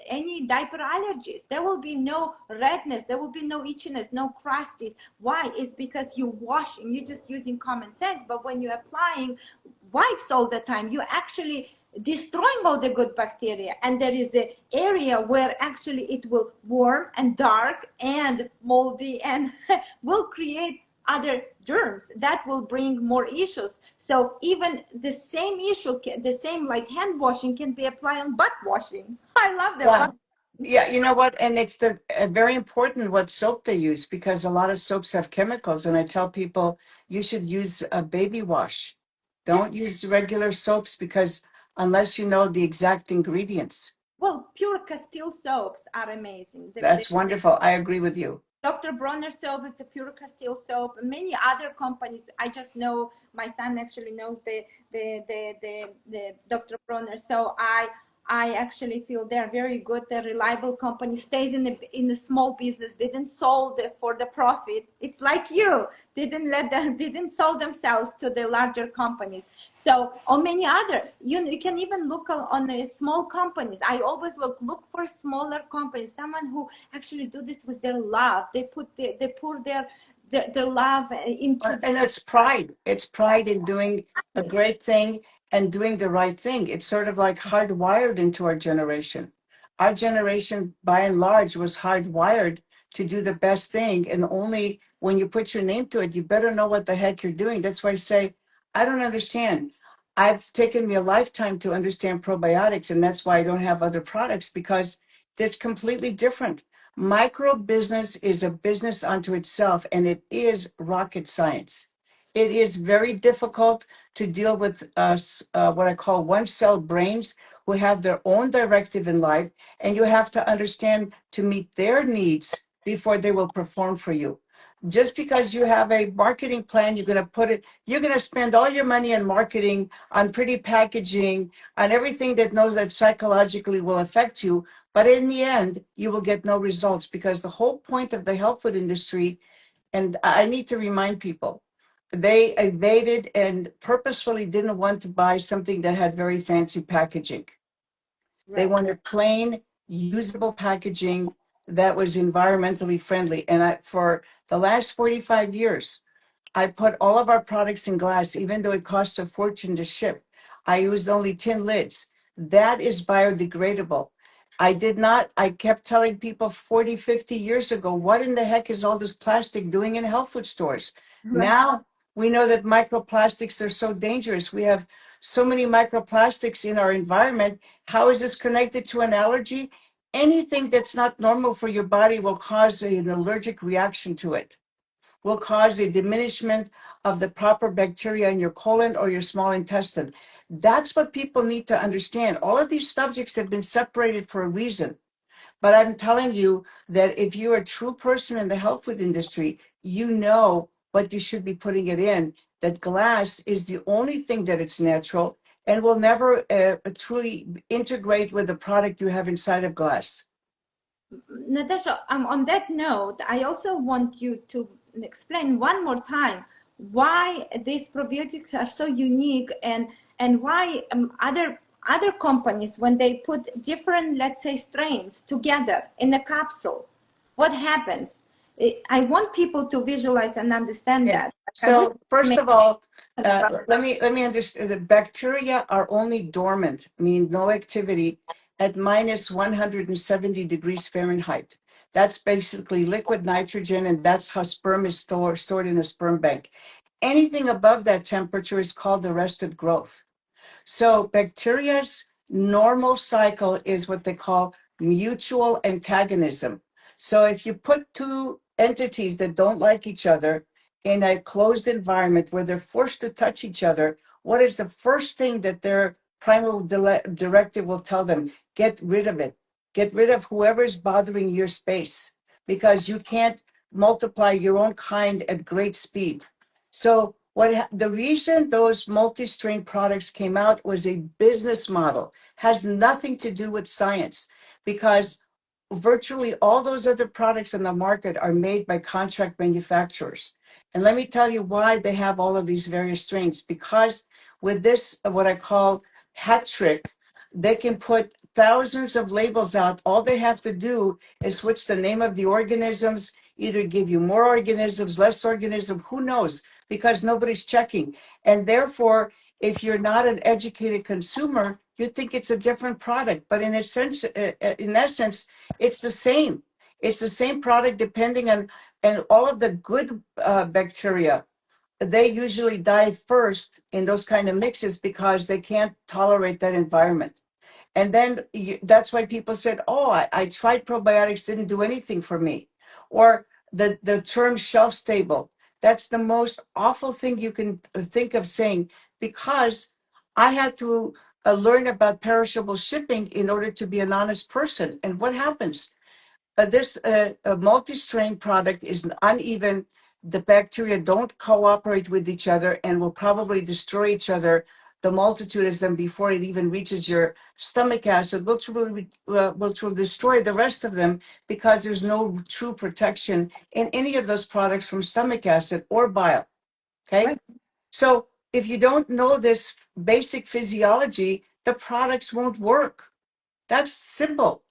any diaper allergies. There will be no redness. There will be no itchiness, no crusties. Why? It's because you washing. You're just using common sense. But when you're applying wipes all the time, you actually destroying all the good bacteria, and there is an area where actually it will warm and dark and moldy and will create other germs that will bring more issues. So even the same issue, the same like hand washing, can be applied on butt washing. I love that. Yeah. Yeah, you know what? And it's very important what soap they use, because a lot of soaps have chemicals. And I tell people you should use a baby wash. Don't use regular soaps, because unless you know the exact ingredients. Well, pure Castile soaps are amazing. That's wonderful. I agree with you. Dr. Bronner soap, it's a pure Castile soap. Many other companies, I just know my son actually knows the Dr. Bronner. So I actually feel they're very good. They're reliable company, stays in the small business, didn't sold for the profit. It's like you didn't sell themselves to the larger companies. So on many other, you can even look on the small companies. I always look for smaller companies, someone who actually do this with their love. They pour their love into. And it's pride. It's pride in doing a great thing and doing the right thing. It's sort of like hardwired into our generation. Our generation, by and large, was hardwired to do the best thing. And only when you put your name to it, you better know what the heck you're doing. That's why I say, I don't understand. I've taken me a lifetime to understand probiotics, and that's why I don't have other products, because it's completely different. Micro business is a business unto itself, and it is rocket science. It is very difficult to deal with what I call one cell brains who have their own directive in life, and you have to understand to meet their needs before they will perform for you. Just because you have a marketing plan, you're going to spend all your money on marketing, on pretty packaging, on everything that knows that psychologically will affect you. But in the end, you will get no results, because the whole point of the health food industry, and I need to remind people, they evaded and purposefully didn't want to buy something that had very fancy packaging. Right. They wanted plain, usable packaging that was environmentally friendly. And for the last 45 years, I put all of our products in glass, even though it costs a fortune to ship. I used only tin lids. That is biodegradable. I kept telling people 40, 50 years ago, what in the heck is all this plastic doing in health food stores? Right. Now we know that microplastics are so dangerous. We have so many microplastics in our environment. How is this connected to an allergy? Anything that's not normal for your body will cause an allergic reaction to it, will cause a diminishment of the proper bacteria in your colon or your small intestine. That's what people need to understand. All of these subjects have been separated for a reason. But I'm telling you that if you're a true person in the health food industry, you know what you should be putting it in, that glass is the only thing that it's natural and will never truly integrate with the product you have inside of glass. Natasha, on that note, I also want you to explain one more time why these probiotics are so unique, and why other companies, when they put different, let's say, strains together in a capsule, what happens? I want people to visualize and understand Yeah. that. I want So to first make of all, about let me understand. The bacteria are only dormant, mean no activity, at minus 170 degrees Fahrenheit. That's basically liquid nitrogen, and that's how sperm is stored in a sperm bank. Anything above that temperature is called arrested growth. So bacteria's normal cycle is what they call mutual antagonism. So if you put two entities that don't like each other in a closed environment where they're forced to touch each other, what is the first thing that their primal directive will tell them? Get rid of it. Get rid of whoever is bothering your space, because you can't multiply your own kind at great speed. So the reason those multi-strain products came out was a business model, has nothing to do with science, because virtually all those other products in the market are made by contract manufacturers. And let me tell you why they have all of these various strains. Because with this, what I call hat trick, they can put thousands of labels out. All they have to do is switch the name of the organisms, either give you more organisms, less organism, who knows, because nobody's checking. And therefore, if you're not an educated consumer, you think it's a different product. But in essence, it's the same. It's the same product depending on, and all of the good bacteria, they usually die first in those kind of mixes because they can't tolerate that environment. And then that's why people said, oh, I tried probiotics, didn't do anything for me. Or the term shelf stable. That's the most awful thing you can think of saying, because I had to learn about perishable shipping in order to be an honest person. And what happens? This multi-strain product is uneven. The bacteria don't cooperate with each other and will probably destroy each other, the multitude of them, before it even reaches your stomach acid, which will destroy the rest of them, because there's no true protection in any of those products from stomach acid or bile. Okay? right. So if you don't know this basic physiology, the products won't work. That's simple.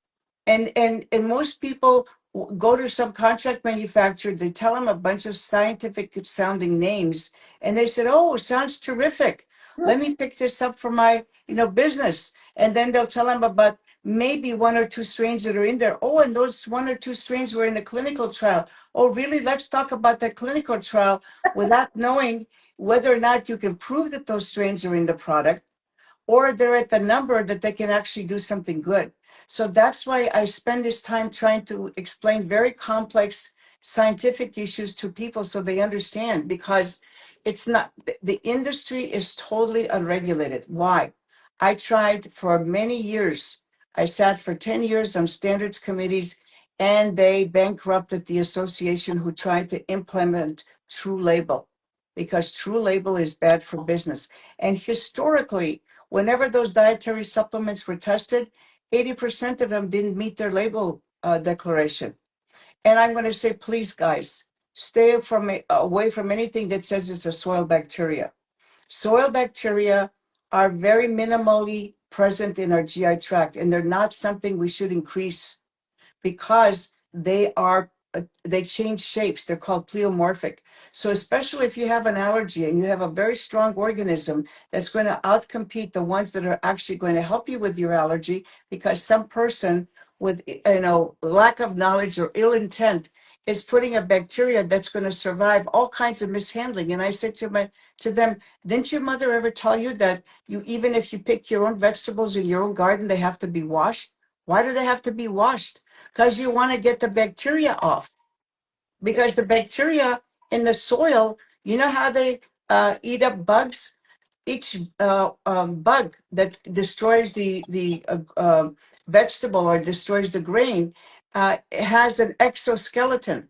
And most people go to some contract manufacturer, they tell them a bunch of scientific sounding names, and they said, oh, sounds terrific, let me pick this up for my business. And then they'll tell them about maybe one or two strains that are in there. Oh, and those one or two strains were in a clinical trial. Oh, really? Let's talk about that clinical trial, without knowing whether or not you can prove that those strains are in the product, or they're at the number that they can actually do something good. So that's why I spend this time trying to explain very complex scientific issues to people so they understand, because it's not, the industry is totally unregulated. Why? I tried for many years. I sat for 10 years on standards committees, and they bankrupted the association who tried to implement True Label, because True Label is bad for business. And historically, whenever those dietary supplements were tested, 80% of them didn't meet their label declaration. And I'm going to say, please, guys, stay away from anything that says it's a soil bacteria. Soil bacteria are very minimally present in our GI tract, and they're not something we should increase because they change shapes. They're called pleomorphic. So especially if you have an allergy and you have a very strong organism that's going to outcompete the ones that are actually going to help you with your allergy, because some person with lack of knowledge or ill intent is putting a bacteria that's going to survive all kinds of mishandling. And I said to them, didn't your mother ever tell you that even if you pick your own vegetables in your own garden, they have to be washed? Why do they have to be washed? Because you want to get the bacteria off. Because the bacteria in the soil, you know how they eat up bugs? Each bug that destroys the vegetable or destroys the grain has an exoskeleton.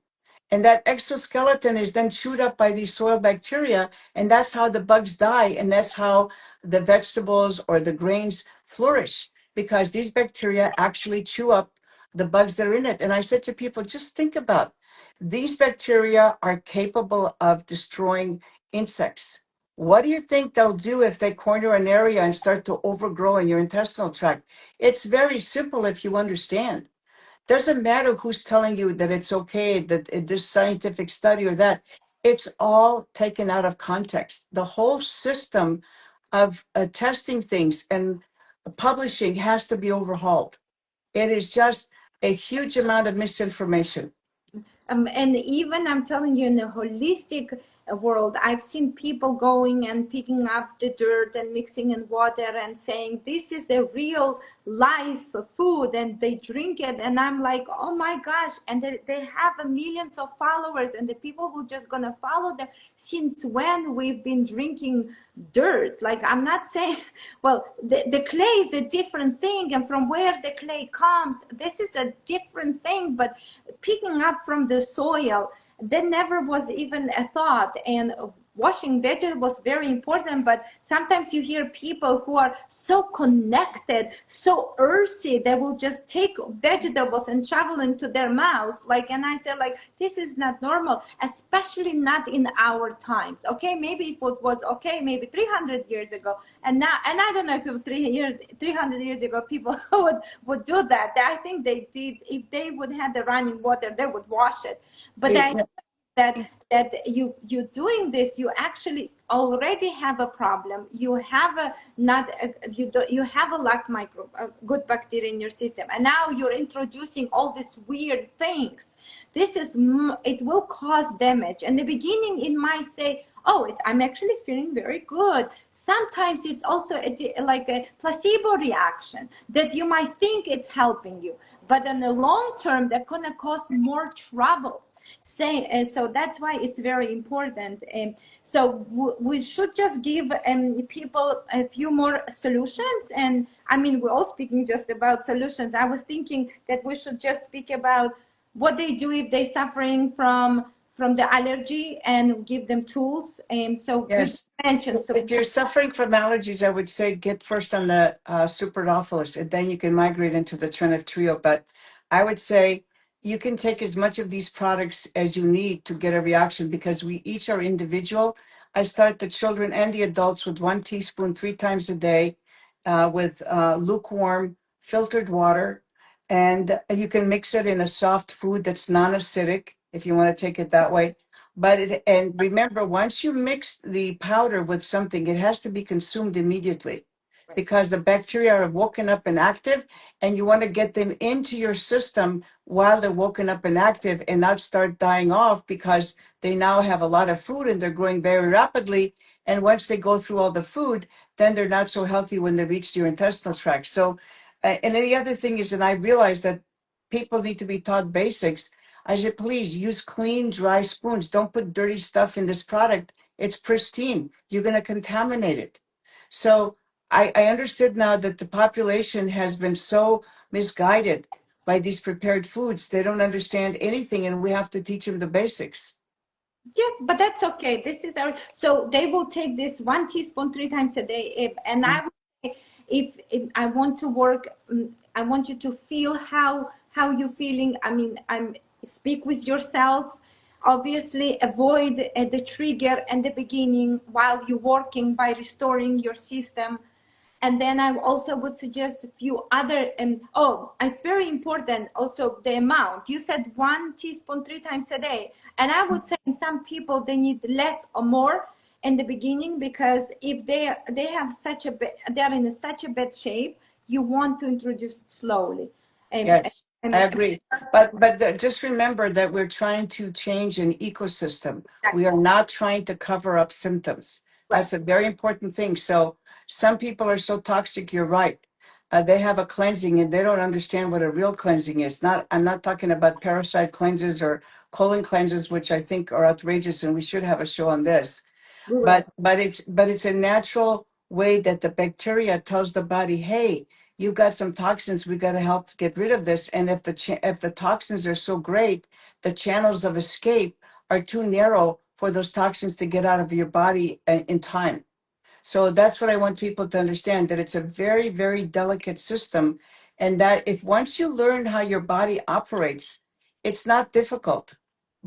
And that exoskeleton is then chewed up by these soil bacteria, and that's how the bugs die, and that's how the vegetables or the grains flourish, because these bacteria actually chew up the bugs that are in it. And I said to people, just think about these bacteria are capable of destroying insects. What do you think they'll do if they corner an area and start to overgrow in your intestinal tract? It's very simple if you understand. Doesn't matter who's telling you that it's okay, that this scientific study or that. It's all taken out of context. The whole system of testing things and publishing has to be overhauled. It is just a huge amount of misinformation. And even I'm telling you, in the holistic world, I've seen people going and picking up the dirt and mixing in water and saying this is a real life food, and they drink it, and I'm like, oh my gosh. And they have millions of followers, and the people who just gonna follow them. Since when we've been drinking dirt? Like, I'm not saying, well, the clay is a different thing, and from where the clay comes, this is a different thing, but picking up from the soil, that never was even a thought. And washing vegetables very important, but sometimes you hear people who are so connected, so earthy, they will just take vegetables and shovel into their mouths. Like, and I said, like, this is not normal, especially not in our times. Okay, maybe if it was okay, maybe 300 years ago, and now, and I don't know if 300 years ago people would do that. I think they did. If they would have the running water, they would wash it. But that you doing this, you actually already have a problem. You have a not a, you have a lack microbe, a good bacteria in your system, and now you're introducing all these weird things. This is, it will cause damage. In the beginning, it might say, oh, I'm actually feeling very good. Sometimes it's also like a placebo reaction that you might think it's helping you, but in the long term, they're gonna cause more troubles. So that's why it's very important. So we should just give people a few more solutions. And I mean, we're all speaking just about solutions. I was thinking that we should just speak about what they do if they're suffering from the allergy, and give them tools. And so Yes. prevention. So If you're suffering from allergies, I would say get first on the Superdophilus, and then you can migrate into the Trinif Trio. But I would say you can take as much of these products as you need to get a reaction, because we each are individual. I start the children and the adults with 1 teaspoon 3 times a day with lukewarm filtered water. And you can mix it in a soft food that's non-acidic if you want to take it that way. And remember, once you mix the powder with something, it has to be consumed immediately, because the bacteria are woken up and active, and you want to get them into your system while they're woken up and active, and not start dying off because they now have a lot of food and they're growing very rapidly. And once they go through all the food, then they're not so healthy when they reach your intestinal tract. So, and then the other thing is, and I realize that people need to be taught basics. I said, please use clean, dry spoons. Don't put dirty stuff in this product. It's pristine. You're going to contaminate it. So I understood now that the population has been so misguided by these prepared foods. They don't understand anything, and we have to teach them the basics. yeah, but that's okay. This is our, so they will take this 1 teaspoon 3 times a day. And I would say, if I want to work, I want you to feel how you're feeling. I mean, speak with yourself. Obviously, avoid the trigger and the beginning while you're working by restoring your system. And then I also would suggest a few other, oh, it's very important also the amount. You said 1 teaspoon 3 times a day. And I would say in some people, they need less or more in the beginning, because if they have such a they're in such a bad shape, you want to introduce it slowly. Yes, I I mean, agree. But just remember that we're trying to change an ecosystem. We are not trying to cover up symptoms. right. That's a very important thing. So some people are so toxic, you're right. They have a cleansing and they don't understand what a real cleansing is. Not, I'm not talking about parasite cleanses or colon cleanses, which I think are outrageous, and we should have a show on this. We will. But it's a natural way that the bacteria tells the body, hey, you've got some toxins, we got to help get rid of this. And if the toxins are so great, the channels of escape are too narrow for those toxins to get out of your body in time. So that's what I want people to understand, that it's a very, very delicate system, and that if once you learn how your body operates, it's not difficult.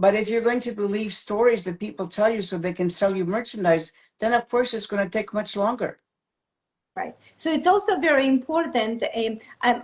But if you're going to believe stories that people tell you so they can sell you merchandise, then of course it's going to take much longer. Right. So it's also very important.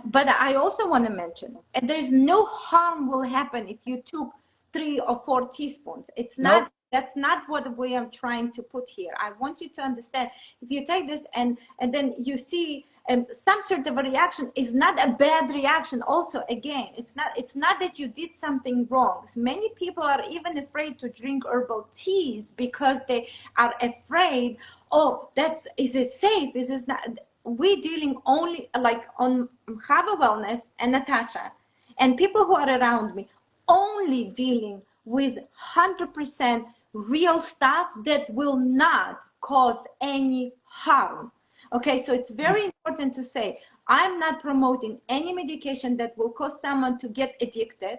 But I also want to mention, and there's no harm will happen if you took 3 or 4 teaspoons. It's Nope. not. That's not what we are trying to put here. I want you to understand. If you take this and then you see some sort of a reaction, is not a bad reaction. Also, again, it's not. It's not that you did something wrong. Many people are even afraid to drink herbal teas because they are afraid, oh, is it safe, is it not? We dealing only like on Hava Wellness and Natasha and people who are around me, only dealing with 100% real stuff that will not cause any harm. Okay, so it's very important to say, I'm not promoting any medication that will cause someone to get addicted,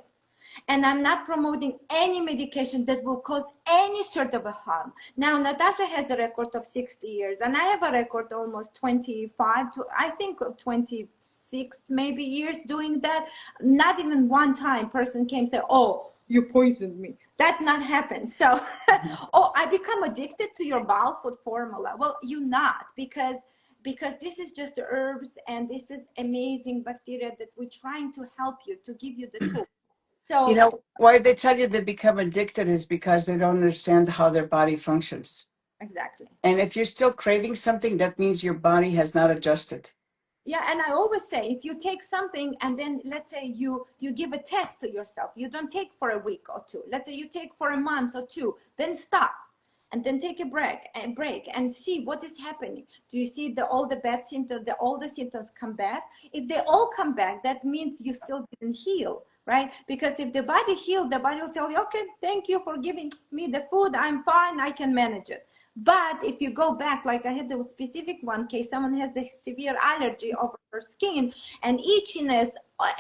and I'm not promoting any medication that will cause any sort of a harm. Now, Natasha has a record of 60 years, and I have a record almost 25 to, I think, 26 maybe years doing that. Not even one time person came and say, oh, you poisoned me. That not happen. So, oh, I become addicted to your bowel food formula. Well, you not, because this is just herbs and this is amazing bacteria that we're trying to help you, to give you the tool. You So know, why they tell you they become addicted is because they don't understand how their body functions. exactly. And if you're still craving something, that means your body has not adjusted. Yeah, and I always say, if you take something and then let's say you give a test to yourself, you don't take for a week or two. Let's say you take for a month or two, then stop. And then take a break and see what is happening. Do you see all the bad symptoms, all the symptoms come back? If they all come back, that means you still didn't heal, right? Because if the body healed, the body will tell you, okay, thank you for giving me the food, I'm fine, I can manage it. But if you go back, like I had the specific one case, someone has a severe allergy over her skin and itchiness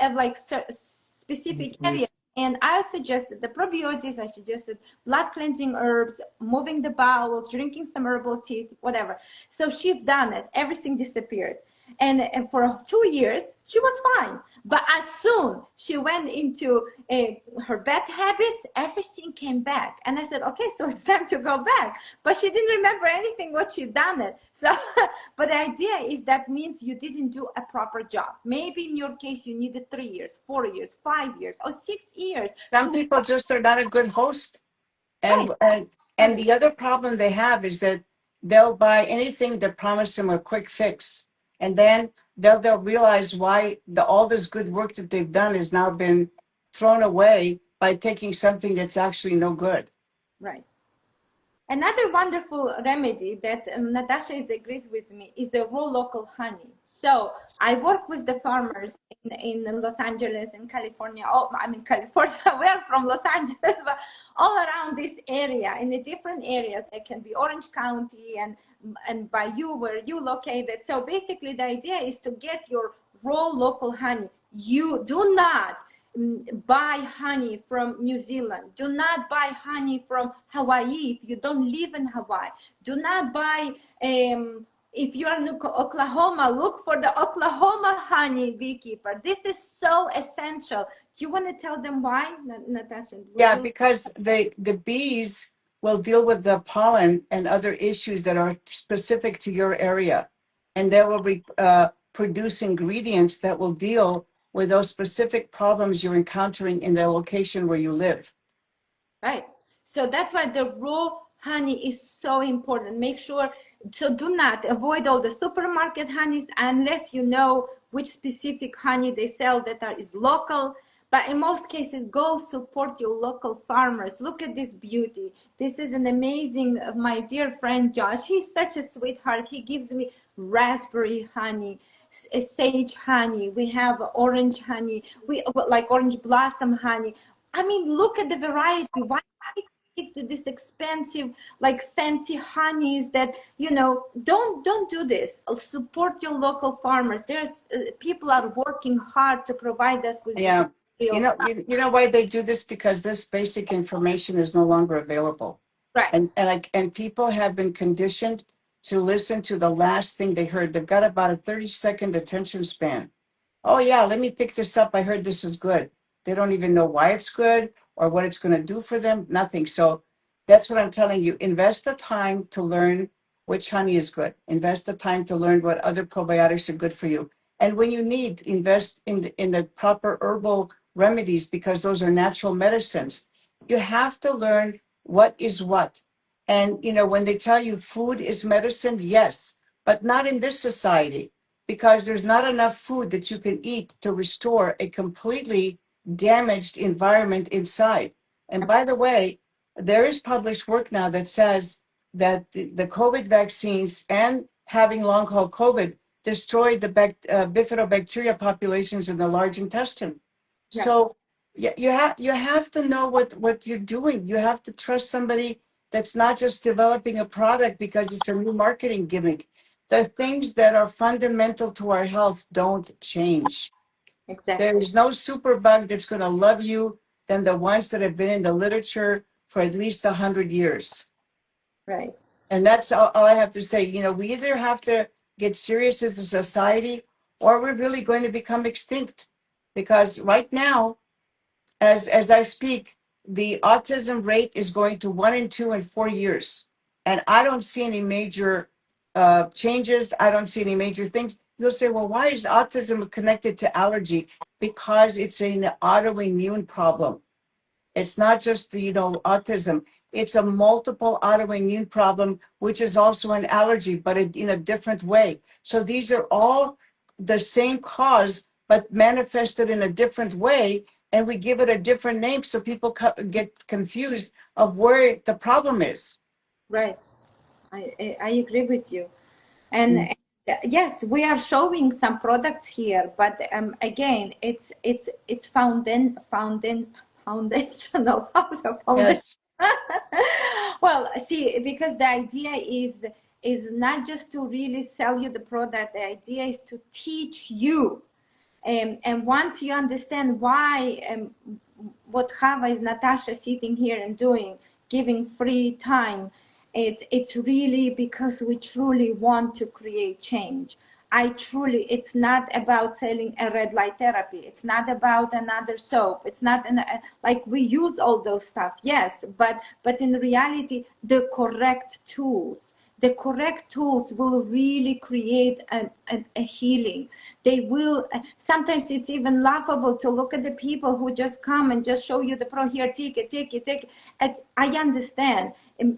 of like specific areas. And I suggested the probiotics, I suggested blood cleansing herbs, moving the bowels, drinking some herbal teas, whatever. So she's done it. Everything disappeared. And for 2 years, she was fine. But as soon she went into her bad habits, everything came back. And I said, okay, so it's time to go back. But she didn't remember anything what she'd done it. So, but the idea is that means you didn't do a proper job. Maybe in your case, you needed 3 years, 4 years, 5 years, or 6 years. Some people just are not a good host. Right. And the other problem they have is that they'll buy anything that promises them a quick fix, and then they'll realize why all this good work that they've done has now been thrown away by taking something that's actually no good. Right. Another wonderful remedy that Natasha agrees with me is the raw local honey. So I work with the farmers in Los Angeles and California. Oh, I mean California. We're from Los Angeles, but all around this area, in the different areas. It can be Orange County and by you where you located. So basically, the idea is to get your raw local honey. You do not buy honey from New Zealand. Do not buy honey from Hawaii if you don't live in Hawaii. Do not buy, if you are in Oklahoma, look for the Oklahoma honey, beekeeper. This is so essential. Do you want to tell them why, Natasha? Yeah, because the bees will deal with the pollen and other issues that are specific to your area. and they will produce ingredients that will deal with those specific problems you're encountering in the location where you live. Right. So that's why the raw honey is so important. Make sure, so do not avoid all the supermarket honeys unless you know which specific honey they sell that is local. But in most cases, go support your local farmers. Look at this beauty. This is an amazing, my dear friend Josh. He's such a sweetheart. He gives me raspberry honey, sage honey. We have orange honey. We like orange blossom honey. I mean, look at the variety. Why pick this expensive, like fancy honeys that, don't do this. Support your local farmers. There's people are working hard to provide us with Yeah. real stuff. You know why they do this? Because this basic information is no longer available. Right. And people have been conditioned to listen to the last thing they heard. They've got about a 30-second attention span. Oh yeah, let me pick this up. I heard this is good. They don't even know why it's good or what it's going to do for them. Nothing. So that's what I'm telling you. Invest the time to learn which honey is good. Invest the time to learn what other probiotics are good for you. And when you need, invest in the proper herbal remedies, because those are natural medicines. You have to learn what is what. And when they tell you food is medicine, yes, but not in this society, because there's not enough food that you can eat to restore a completely damaged environment inside. And by the way, there is published work now that says that the COVID vaccines and having long haul COVID destroyed the bifidobacteria populations in the large intestine. Yeah. So you have to know what you're doing. You have to trust somebody that's not just developing a product because it's a new marketing gimmick. The things that are fundamental to our health don't change. Exactly. There is no superbug that's going to love you than the ones that have been in the literature for at least 100 years. Right. And that's all I have to say. We either have to get serious as a society, or we're really going to become extinct. Because right now, as I speak, the autism rate is going to 1 in 2 in 4 years. And I don't see any major changes. I don't see any major things. You'll say, well, why is autism connected to allergy? Because it's an autoimmune problem. It's not just autism. It's a multiple autoimmune problem, which is also an allergy, but in a different way. So these are all the same cause, but manifested in a different way. And we give it a different name so people get confused of where the problem is. Right. I agree with you. And yes, we are showing some products here, but again, it's foundational. How's the foundation? Yes. Well, see, because the idea is not just to really sell you the product. The idea is to teach you, and once you understand why, what Hava is Natasha sitting here and doing, giving free time, it's really because we truly want to create change. It's not about selling a red light therapy. It's not about another soap. It's not like we use all those stuff, yes, but in reality, the correct tools will really create a healing. They will, sometimes it's even laughable to look at the people who just come and just show you the pro, here, take it. And I understand.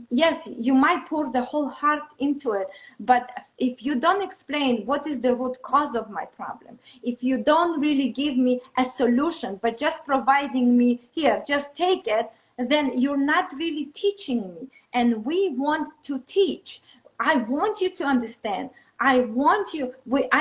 Yes, you might pour the whole heart into it, but if you don't explain what is the root cause of my problem, if you don't really give me a solution, but just providing me, here, just take it, then you're not really teaching me. And we want to teach. I want you to understand. I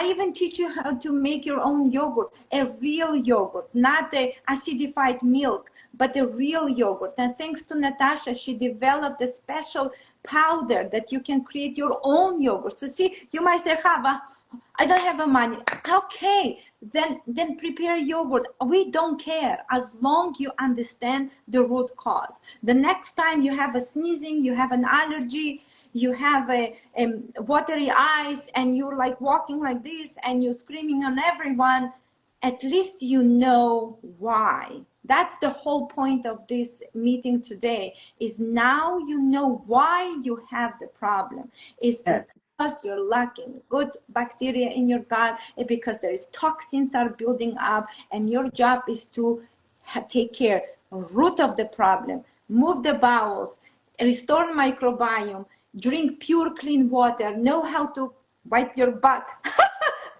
even teach you how to make your own yogurt, a real yogurt, not the acidified milk, but a real yogurt. And thanks to Natasha, she developed a special powder that you can create your own yogurt. So see, you might say, Hava, I don't have the money. Okay, then prepare yogurt. We don't care as long you understand the root cause. The next time you have a sneezing, you have an allergy, you have a watery eyes, and you're like walking like this and you're screaming on everyone, at least you know why. That's the whole point of this meeting today, is now you know why you have the problem. Is that Yes. because you're lacking good bacteria in your gut, and because there is toxins are building up, and your job is to take care root of the problem, move the bowels, restore microbiome, drink pure clean water, know how to wipe your butt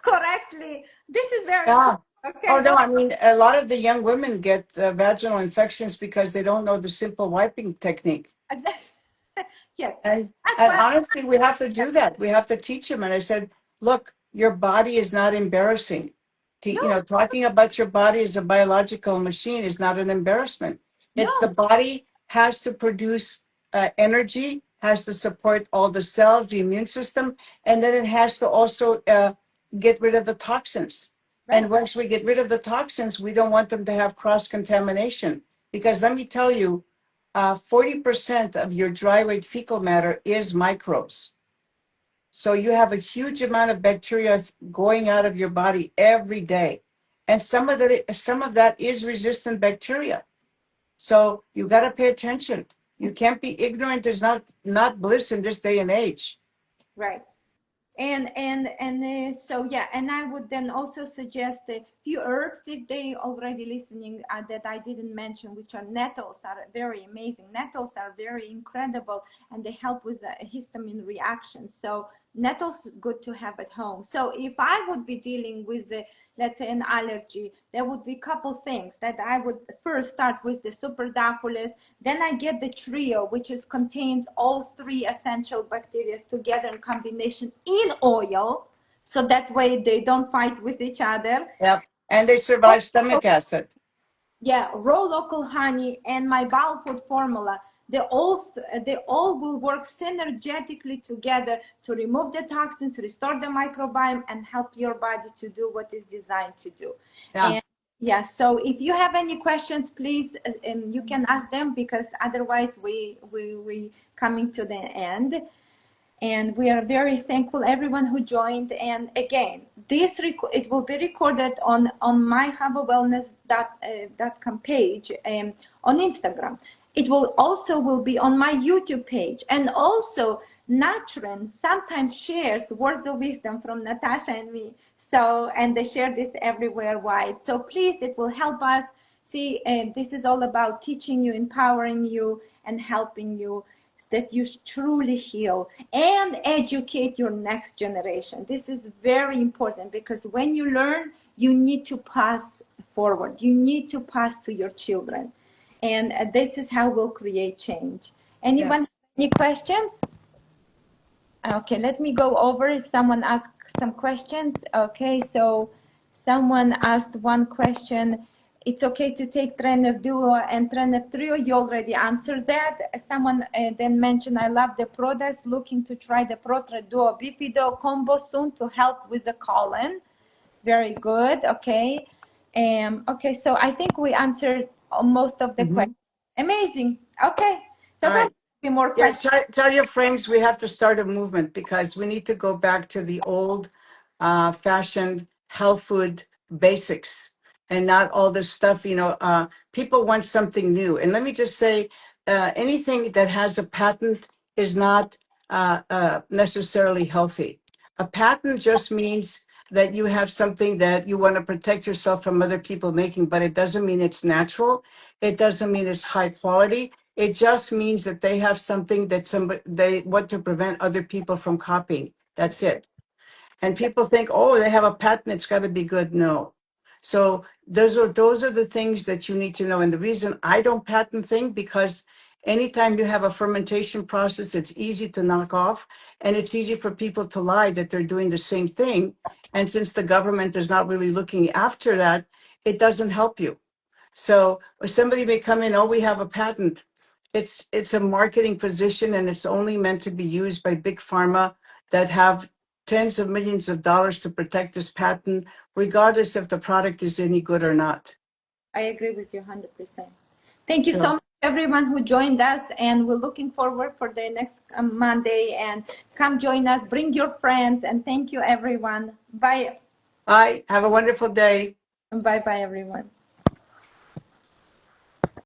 correctly. This is very Yeah. important. Oh, Okay, no, don't. I mean, a lot of the young women get vaginal infections because they don't know the simple wiping technique. Exactly. Yes, And that's and why. honestly, we have to do that. We have to teach them. And I said, look, your body is not embarrassing. No, Talking about your body as a biological machine is not an embarrassment. It's no, the body has to produce energy, has to support all the cells, the immune system, and then it has to also get rid of the toxins. And right. once we get rid of the toxins, we don't want them to have cross contamination. Because let me tell you, 40% of your dry weight fecal matter is microbes. So you have a huge amount of bacteria going out of your body every day. And some of that is resistant bacteria. So you got to pay attention. You can't be ignorant. There's not bliss in this day and age. Right. And so yeah, and I would then also suggest a few herbs if they already listening that I didn't mention, which are nettles are very amazing. Nettles are very incredible, and they help with a histamine reaction. So nettles good to have at home. So if I would be dealing with let's say an allergy, there would be a couple things that I would first start with the superdaphilus. Then I get the trio, which is contains all three essential bacteria together in combination in oil, so that way they don't fight with each other. Yep. And they survive stomach acid. Yeah, raw local honey and my bowel food formula, they all will work synergetically together to remove the toxins, restore the microbiome, and help your body to do what it's designed to do. Yeah. And yeah, so if you have any questions, please, you can ask them, because otherwise we coming to the end. And we are very thankful everyone who joined. And again, it will be recorded on my havawellness.com page, on Instagram. It will also will be on my YouTube page. And also Natran sometimes shares words of wisdom from Natasha and me, so, and they share this everywhere wide. So please, it will help us see, this is all about teaching you, empowering you, and helping you that you truly heal and educate your next generation. This is very important, because when you learn, you need to pass forward. You need to pass to your children. And this is how we'll create change. Anyone have Yes. any questions? Okay, let me go over if someone asked some questions. Okay, so someone asked one question. It's okay to take Trenef Duo and Trenef Trio. You already answered that. Someone then mentioned, I love the products, looking to try the Protra Duo Bifido combo soon to help with the colon. Very good. Okay. Okay, so I think we answered most of the Mhm. questions. Amazing. Okay, so All probably right. be more Yeah, questions. tell your friends we have to start a movement because we need to go back to the old fashioned health food basics and not all this stuff. People want something new. And let me just say, anything that has a patent is not necessarily healthy. A patent just means that you have something that you want to protect yourself from other people making, but it doesn't mean it's natural. It doesn't mean it's high quality. It just means that they have something that they want to prevent other people from copying. That's it. And Yeah, people think, oh, they have a patent, it's got to be good. No. So those are the things that you need to know. And the reason I don't patent things, because anytime you have a fermentation process, it's easy to knock off, and it's easy for people to lie that they're doing the same thing. And since the government is not really looking after that, it doesn't help you. So somebody may come in, oh, we have a patent. It's a marketing position, and it's only meant to be used by big pharma that have tens of millions of dollars to protect this patent, regardless if the product is any good or not. I agree with you 100%. Thank you so So much, everyone who joined us, and we're looking forward for the next Monday. And come join us, bring your friends, and thank you, everyone. Bye. bye. Have a wonderful day. Bye, bye, everyone.